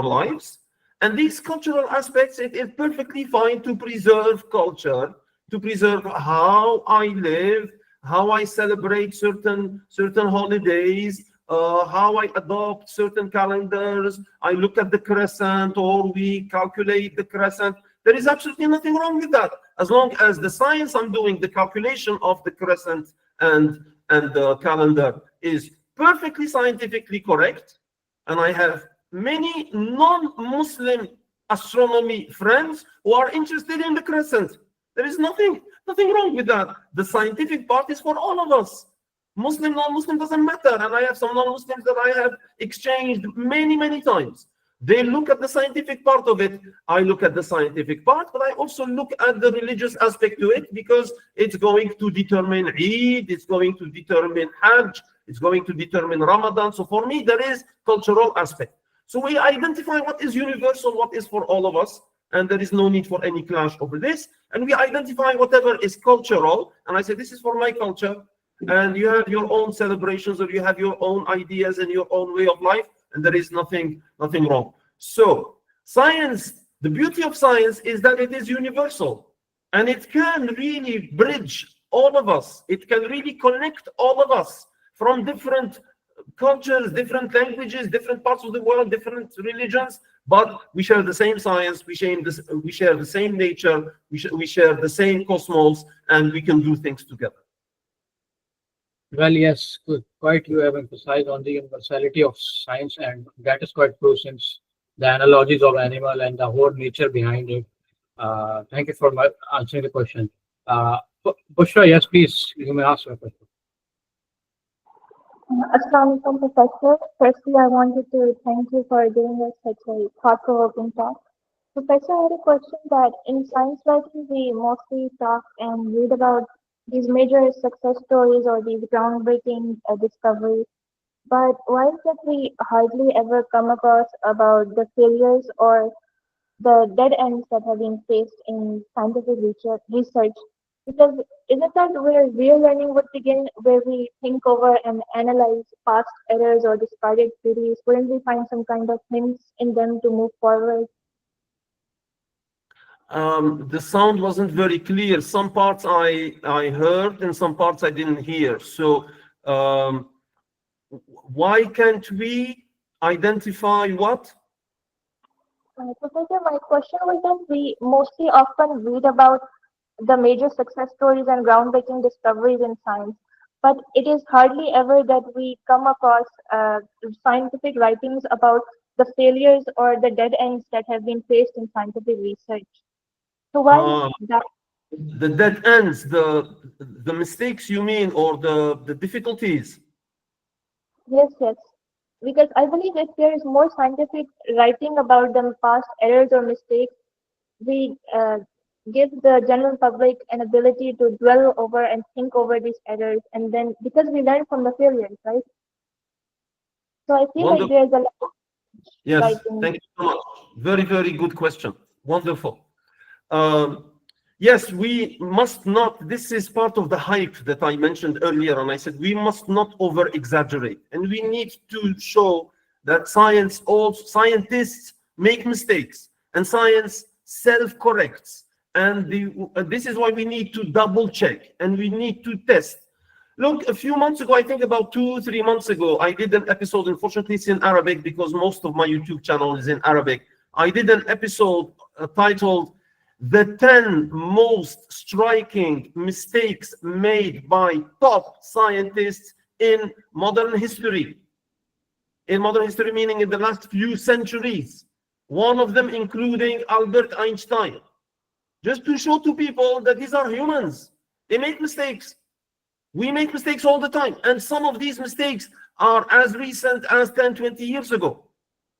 lives. And these cultural aspects, it is perfectly fine to preserve culture, to preserve how I live, how I celebrate certain holidays, how I adopt certain calendars. I look at the crescent, or we calculate the crescent. There is absolutely nothing wrong with that, as long as the science I'm doing, the calculation of the crescent and the calendar, is perfectly scientifically correct, and I have many non-Muslim astronomy friends who are interested in the crescent. There is nothing wrong with that. The scientific part is for all of us. Muslim, non-Muslim doesn't matter. And I have some non-Muslims that I have exchanged many times. They look at the scientific part of it. I look at the scientific part, but I also look at the religious aspect to it, because it's going to determine Eid, it's going to determine Hajj, it's going to determine Ramadan. So for me, there is cultural aspect. So we identify what is universal, what is for all of us, and there is no need for any clash over this. And we identify whatever is cultural, and I say, this is for my culture, and you have your own celebrations, or you have your own ideas and your own way of life, and there is nothing wrong. So science, the beauty of science is that it is universal, and it can really bridge all of us. It can really connect all of us from different cultures, different languages, different parts of the world, different religions, but we share the same science, we share the same nature, we share the same cosmos, and we can do things together. Well, yes, good. Quite, you have emphasized on the universality of science, and that is quite true, since the analogies of animal and the whole nature behind it. Thank you for answering the question. Bushra, yes, please, you may ask your question. Assalamu alaikum, Professor. Firstly, I wanted to thank you for giving us such a thought-provoking talk. Professor, I had a question that in science writing, we mostly talk and read about these major success stories or these groundbreaking discoveries. But why is that we hardly ever come across about the failures or the dead ends that have been faced in scientific research? Because isn't that where real learning would begin, where we think over and analyze past errors or discarded theories? Wouldn't we find some kind of hints in them to move forward? The sound wasn't very clear. Some parts I heard, and some parts I didn't hear. So why can't we identify what? Professor, my question was that we mostly often read about the major success stories and groundbreaking discoveries in science, but it is hardly ever that we come across scientific writings about the failures or the dead ends that have been faced in scientific research. So why is that? The dead ends, the mistakes you mean, or the difficulties? Yes. Because I believe if there is more scientific writing about them past errors or mistakes, we give the general public an ability to dwell over and think over these errors, and then because we learn from the failures, right? So I feel like there's a lot of Yes, writing. thank you so much. Very good question. Wonderful. Yes, we must not, this is part of the hype that I mentioned earlier, and I said we must not over exaggerate, and we need to show that scientists make mistakes, and science self-corrects. And this is why we need to double check and we need to test. Look, a few months ago, I think about 2-3 months ago, I did an episode. Unfortunately, it's in Arabic because most of my YouTube channel is in Arabic. I did an episode titled "The 10 Most Striking Mistakes Made by Top Scientists in Modern History." In modern history, meaning in the last few centuries. One of them including Albert Einstein. Just to show to people that these are humans. They make mistakes. We make mistakes all the time. And some of these mistakes are as recent as 10-20 years ago.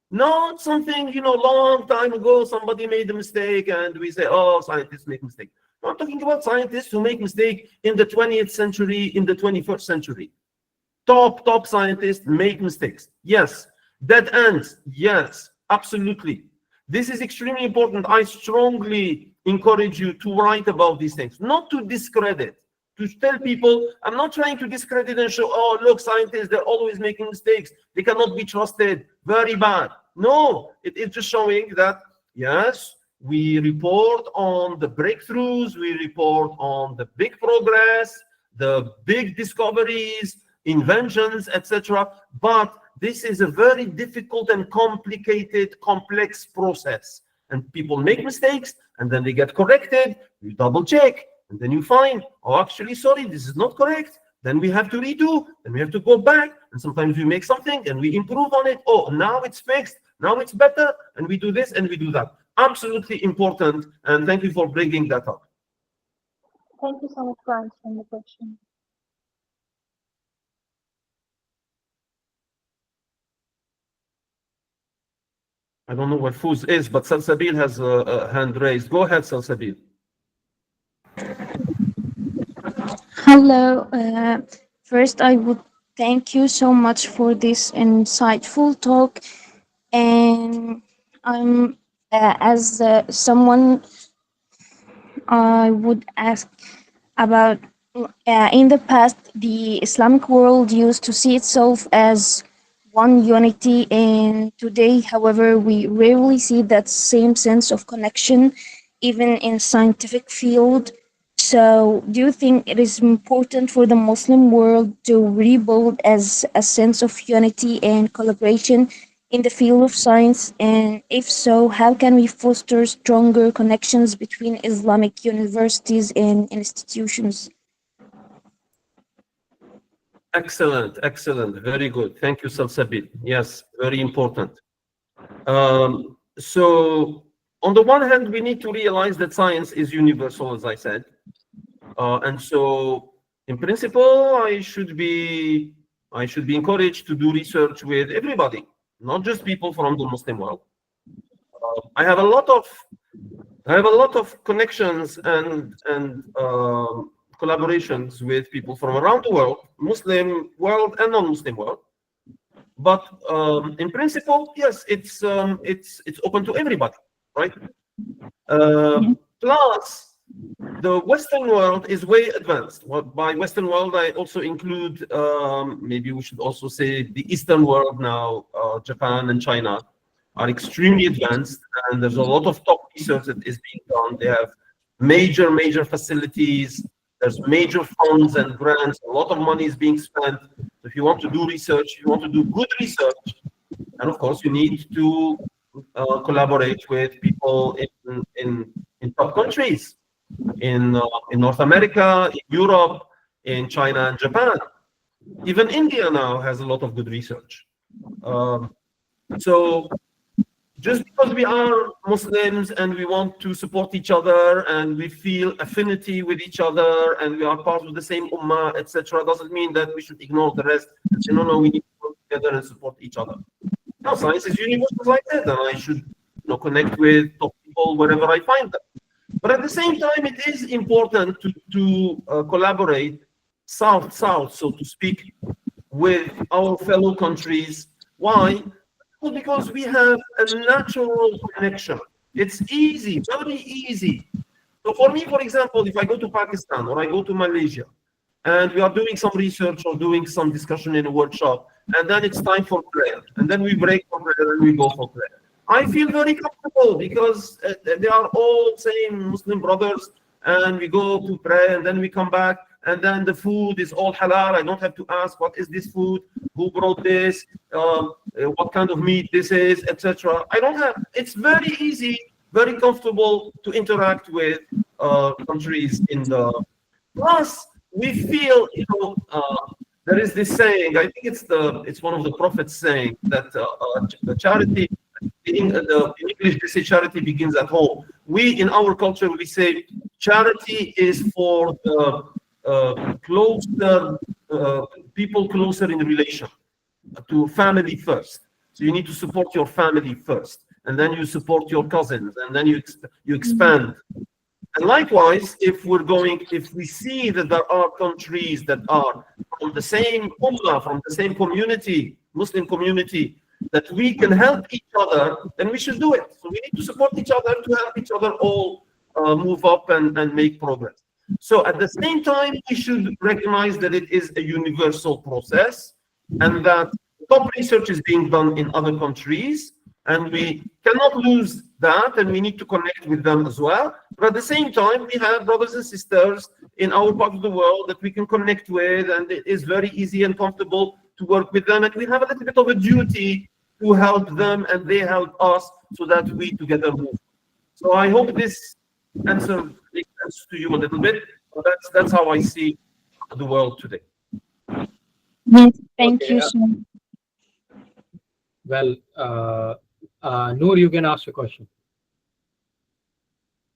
Not something, long time ago, somebody made a mistake and we say, oh, scientists make mistakes. I'm talking about scientists who make mistakes in the 20th century, in the 21st century. Top scientists make mistakes. Yes. Dead ends. Yes, absolutely. This is extremely important. I strongly encourage you to write about these things, not to discredit. To tell people, I'm not trying to discredit and show, oh, look, scientists, they're always making mistakes. They cannot be trusted. Very bad. No, it's just showing that, yes, we report on the breakthroughs, we report on the big progress, the big discoveries, inventions, etc. But this is a very difficult and complicated, complex process. And people make mistakes, and then they get corrected. You double check. And then you find, oh, actually, sorry, this is not correct. Then we have to redo, and we have to go back. And sometimes we make something and we improve on it. Oh, now it's fixed. Now it's better. And we do this and we do that. Absolutely important. And thank you for bringing that up. Thank you so much for answering the question. I don't know what Fuz is, but Salsabil has a hand raised. Go ahead, Salsabil. Hello. First, I would thank you so much for this insightful talk. And I'm, as someone, I would ask about in the past, the Islamic world used to see itself as one unity, and today, however, we rarely see that same sense of connection, even in scientific field. So, do you think it is important for the Muslim world to rebuild as a sense of unity and collaboration in the field of science? And if so, how can we foster stronger connections between Islamic universities and institutions? Excellent, excellent. Very good. Thank you, Salsabil. Yes, very important. So, on the one hand, we need to realize that science is universal, as I said. And so, in principle, I should be encouraged to do research with everybody, not just people from the Muslim world. I have a lot of connections and collaborations with people from around the world, Muslim world and non-Muslim world. But in principle, yes, it's open to everybody, right? Plus, the Western world is way advanced. Well, by Western world, I also include, maybe we should also say the Eastern world now. Japan and China are extremely advanced, and there's a lot of top research that is being done. They have major facilities. There's major funds and grants. A lot of money is being spent. So if you want to do research, you want to do good research, and of course, you need to collaborate with people in top countries. In North America, in Europe, in China and Japan. Even India now has a lot of good research. So just because we are Muslims and we want to support each other and we feel affinity with each other and we are part of the same ummah, etc., doesn't mean that we should ignore the rest and say, no, we need to work together and support each other. No, science is universal like that, and I should connect with top people wherever I find them. But at the same time, it is important to collaborate south, so to speak, with our fellow countries. Why? Well, because we have a natural connection. It's easy, very easy. So for me, for example, if I go to Pakistan or I go to Malaysia, and we are doing some research or doing some discussion in a workshop, and then it's time for prayer, and then we break for prayer and we go for prayer. I feel very comfortable because they are all same Muslim brothers, and we go to pray, and then we come back, and then the food is all halal. I don't have to ask what is this food, who brought this, what kind of meat this is, etc. I don't have. It's very easy, very comfortable to interact with countries in the. Plus, we feel, there is this saying. I think it's one of the prophets saying that the charity. In English, they say charity begins at home. We, in our culture, we say charity is for the closer people closer in relation to family first. So you need to support your family first, and then you support your cousins, and then you expand. And likewise, if we see that there are countries that are from the same ummah, from the same community, Muslim community, that we can help each other, then we should do it. So we need to support each other to help each other all move up and make progress. So at the same time, we should recognize that it is a universal process and that top research is being done in other countries, and we cannot lose that, and we need to connect with them as well. But at the same time, we have brothers and sisters in our part of the world that we can connect with, and it is very easy and comfortable to work with them, and we have a little bit of a duty to help them, and they help us, so that we together move. So I hope this answer makes sense to you a little bit. That's how I see the world today. Yes, thank Okay, you so much. Well, Noor, you can ask a question.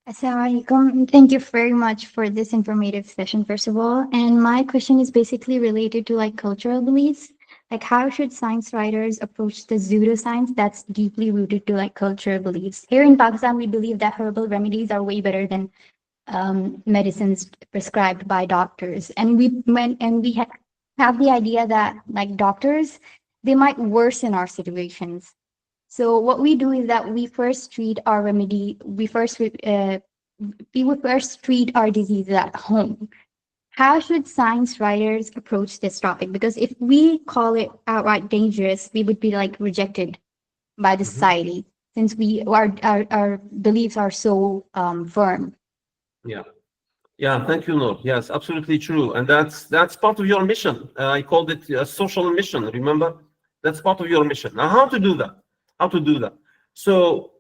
Assalamu alaikum. Thank you very much for this informative session, first of all. And my question is basically related to like cultural beliefs. Like, how should science writers approach the pseudoscience that's deeply rooted to like cultural beliefs? Here in Pakistan, we believe that herbal remedies are way better than medicines prescribed by doctors. And we have the idea that like doctors, they might worsen our situations. So what we do is that we first treat our remedy. We would first treat our diseases at home. How should science writers approach this topic? Because if we call it outright dangerous, we would be like rejected by the society, since our beliefs are so firm. Yeah, thank you, Noor. Yes, absolutely true, and that's part of your mission. I called it a social mission. Remember, that's part of your mission. Now, how to do that? So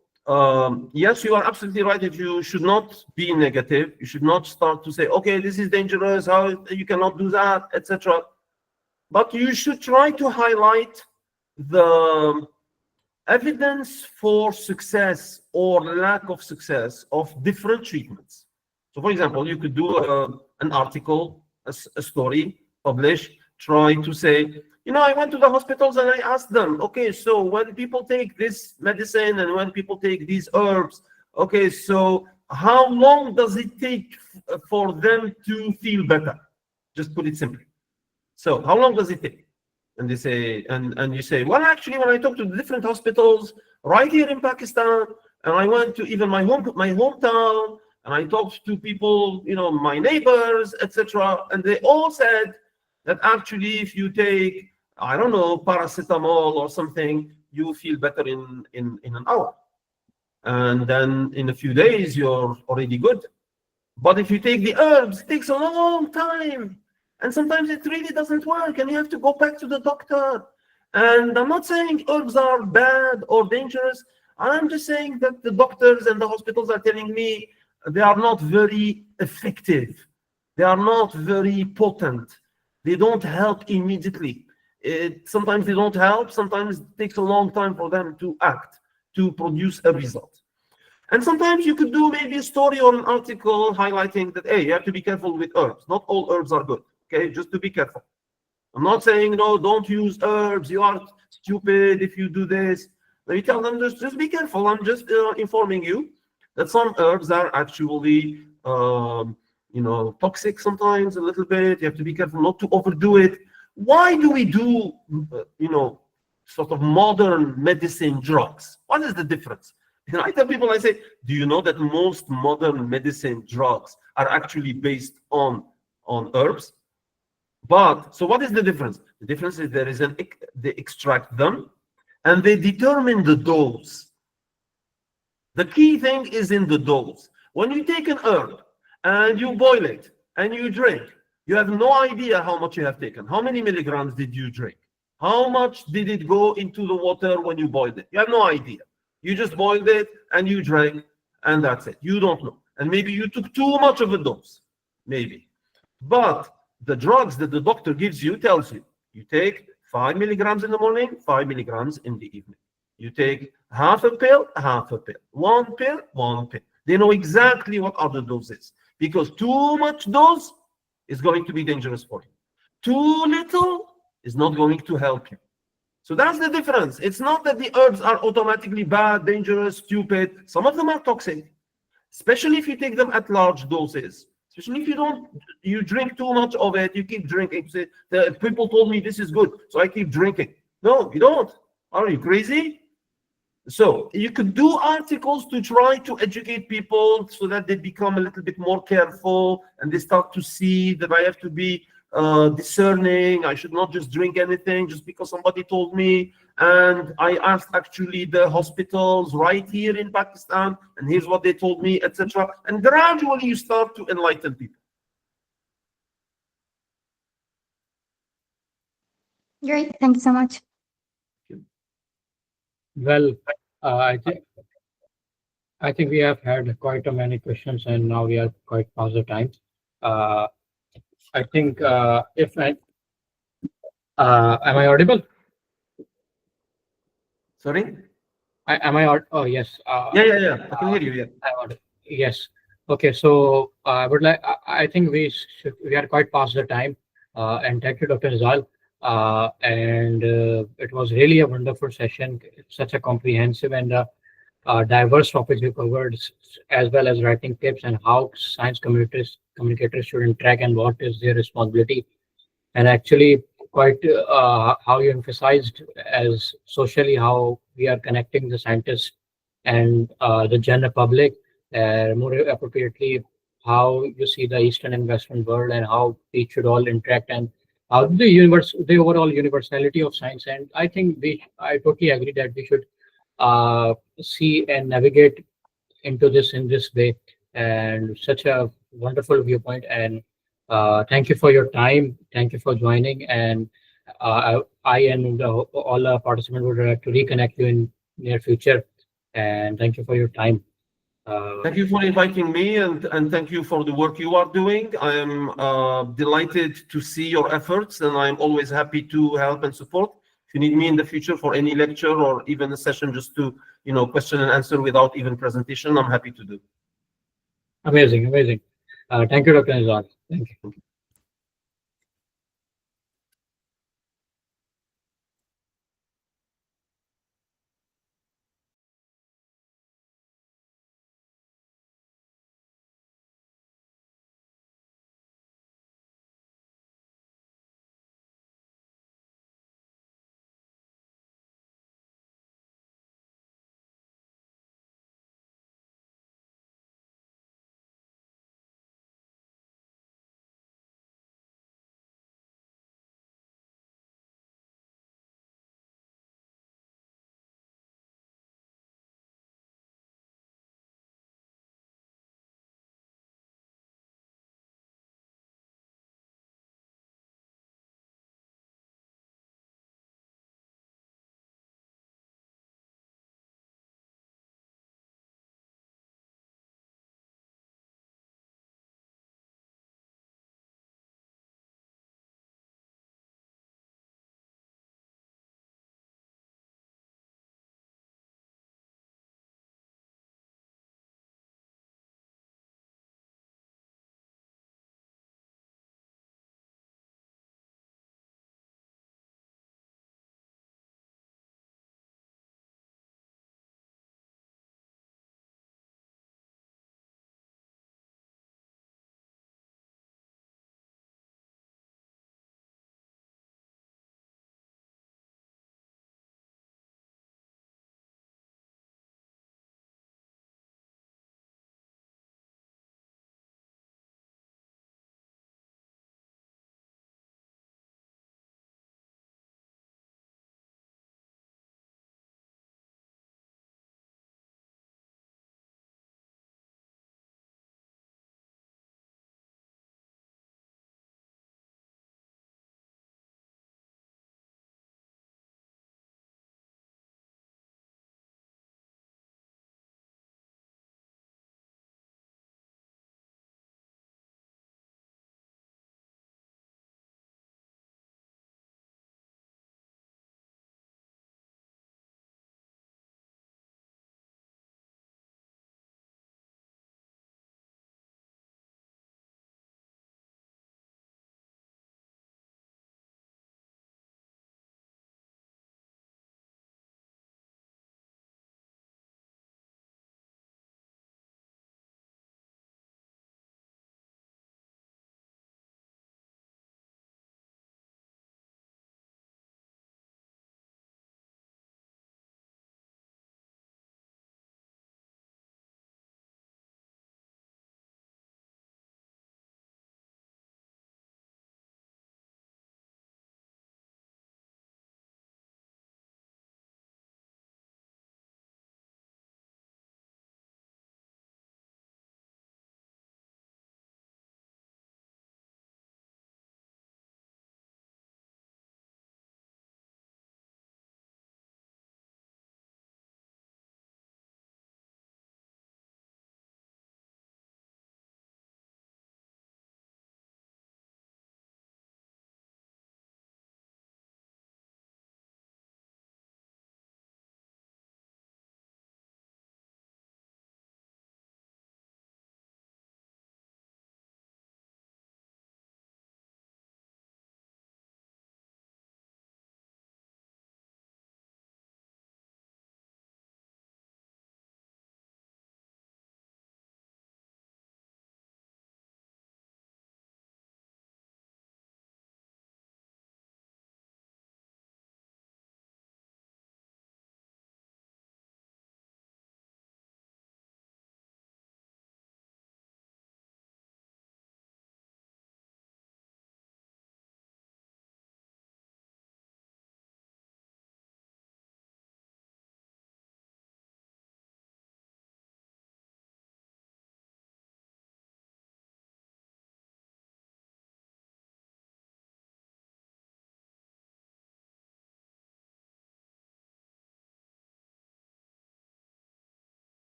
yes, you are absolutely right that you should not be negative. You should not start to say, okay, this is dangerous, how you cannot do that, etc. But you should try to highlight the evidence for success or lack of success of different treatments. So for example, you could do an article, a story, publish, try to say, I went to the hospitals and I asked them, okay, so when people take this medicine and when people take these herbs, okay, so how long does it take for them to feel better? Just put it simply. So how long does it take? And they say, and you say, well, actually, when I talked to the different hospitals right here in Pakistan, and I went to even my hometown, and I talked to people, my neighbors, etc., and they all said that actually, if you take, I don't know, paracetamol or something, you feel better in an hour. And then in a few days, you're already good. But if you take the herbs, it takes a long time. And sometimes it really doesn't work, and you have to go back to the doctor. And I'm not saying herbs are bad or dangerous. I'm just saying that the doctors and the hospitals are telling me they are not very effective. They are not very potent. They don't help immediately. Sometimes they don't help. Sometimes it takes a long time for them to act, to produce a result. And sometimes you could do maybe a story or an article highlighting that, hey, you have to be careful with herbs. Not all herbs are good, okay? Just to be careful. I'm not saying, no, don't use herbs. You are stupid if you do this. But you tell them, just be careful. I'm just informing you that some herbs are actually, toxic sometimes a little bit. You have to be careful not to overdo it. Why do we do, sort of modern medicine drugs? What is the difference? I tell people, I say, do you know that most modern medicine drugs are actually based on herbs? But, so what is the difference? The difference is they extract them and they determine the dose. The key thing is in the dose. When you take an herb and you boil it and you drink, you have no idea how much you have taken. How many milligrams did you drink? How much did it go into the water when you boiled it? You have no idea. You just boiled it and you drank, and that's it. You don't know. And maybe you took too much of a dose, maybe. But the drugs that the doctor gives you tells you, you take 5 milligrams in the morning, 5 milligrams in the evening. You take half a pill, 1 pill, 1 pill. They know exactly what are the doses, because too much dose is going to be dangerous for you. Too little is not going to help you. So that's the difference. It's not that the herbs are automatically bad, dangerous, stupid. Some of them are toxic, especially if you take them at large doses. Especially if you drink too much of it, you keep drinking. Say, the people told me this is good, so I keep drinking. No, you don't. Are you crazy? So you could do articles to try to educate people so that they become a little bit more careful and they start to see that I have to be discerning. I should not just drink anything just because somebody told me. And I asked actually the hospitals right here in Pakistan, and here's what they told me, etc. And gradually you start to enlighten people. Great, thank you so much. Well, I think we have had quite a many questions, and now we are quite past the time. I think if I am I audible? Sorry? Am I audible? Oh yes. Yeah. I can hear you. Yeah. I'm audible. Yes. Okay. So I would like. I think we are quite past the time. And thank you, Dr. Nidhal. And it was really a wonderful session. Such a comprehensive and diverse topics you covered, as well as writing tips and how science communicators should interact and what is their responsibility. And actually, quite how you emphasized as socially how we are connecting the scientists and the general public, more appropriately, how you see the Eastern investment world and how we should all interact, and how the overall universality of science. And I think I totally agree that we should see and navigate into this in this way, and such a wonderful viewpoint. And thank you for your time. Thank you for joining. And I and all the participants would like to reconnect you in near future. And thank you for your time. Thank you for inviting me, and thank you for the work you are doing. I am delighted to see your efforts, and I'm always happy to help and support. If you need me in the future for any lecture or even a session just to, question and answer without even presentation, I'm happy to do. Amazing. Thank you, Dr. Nidhal. Thank you.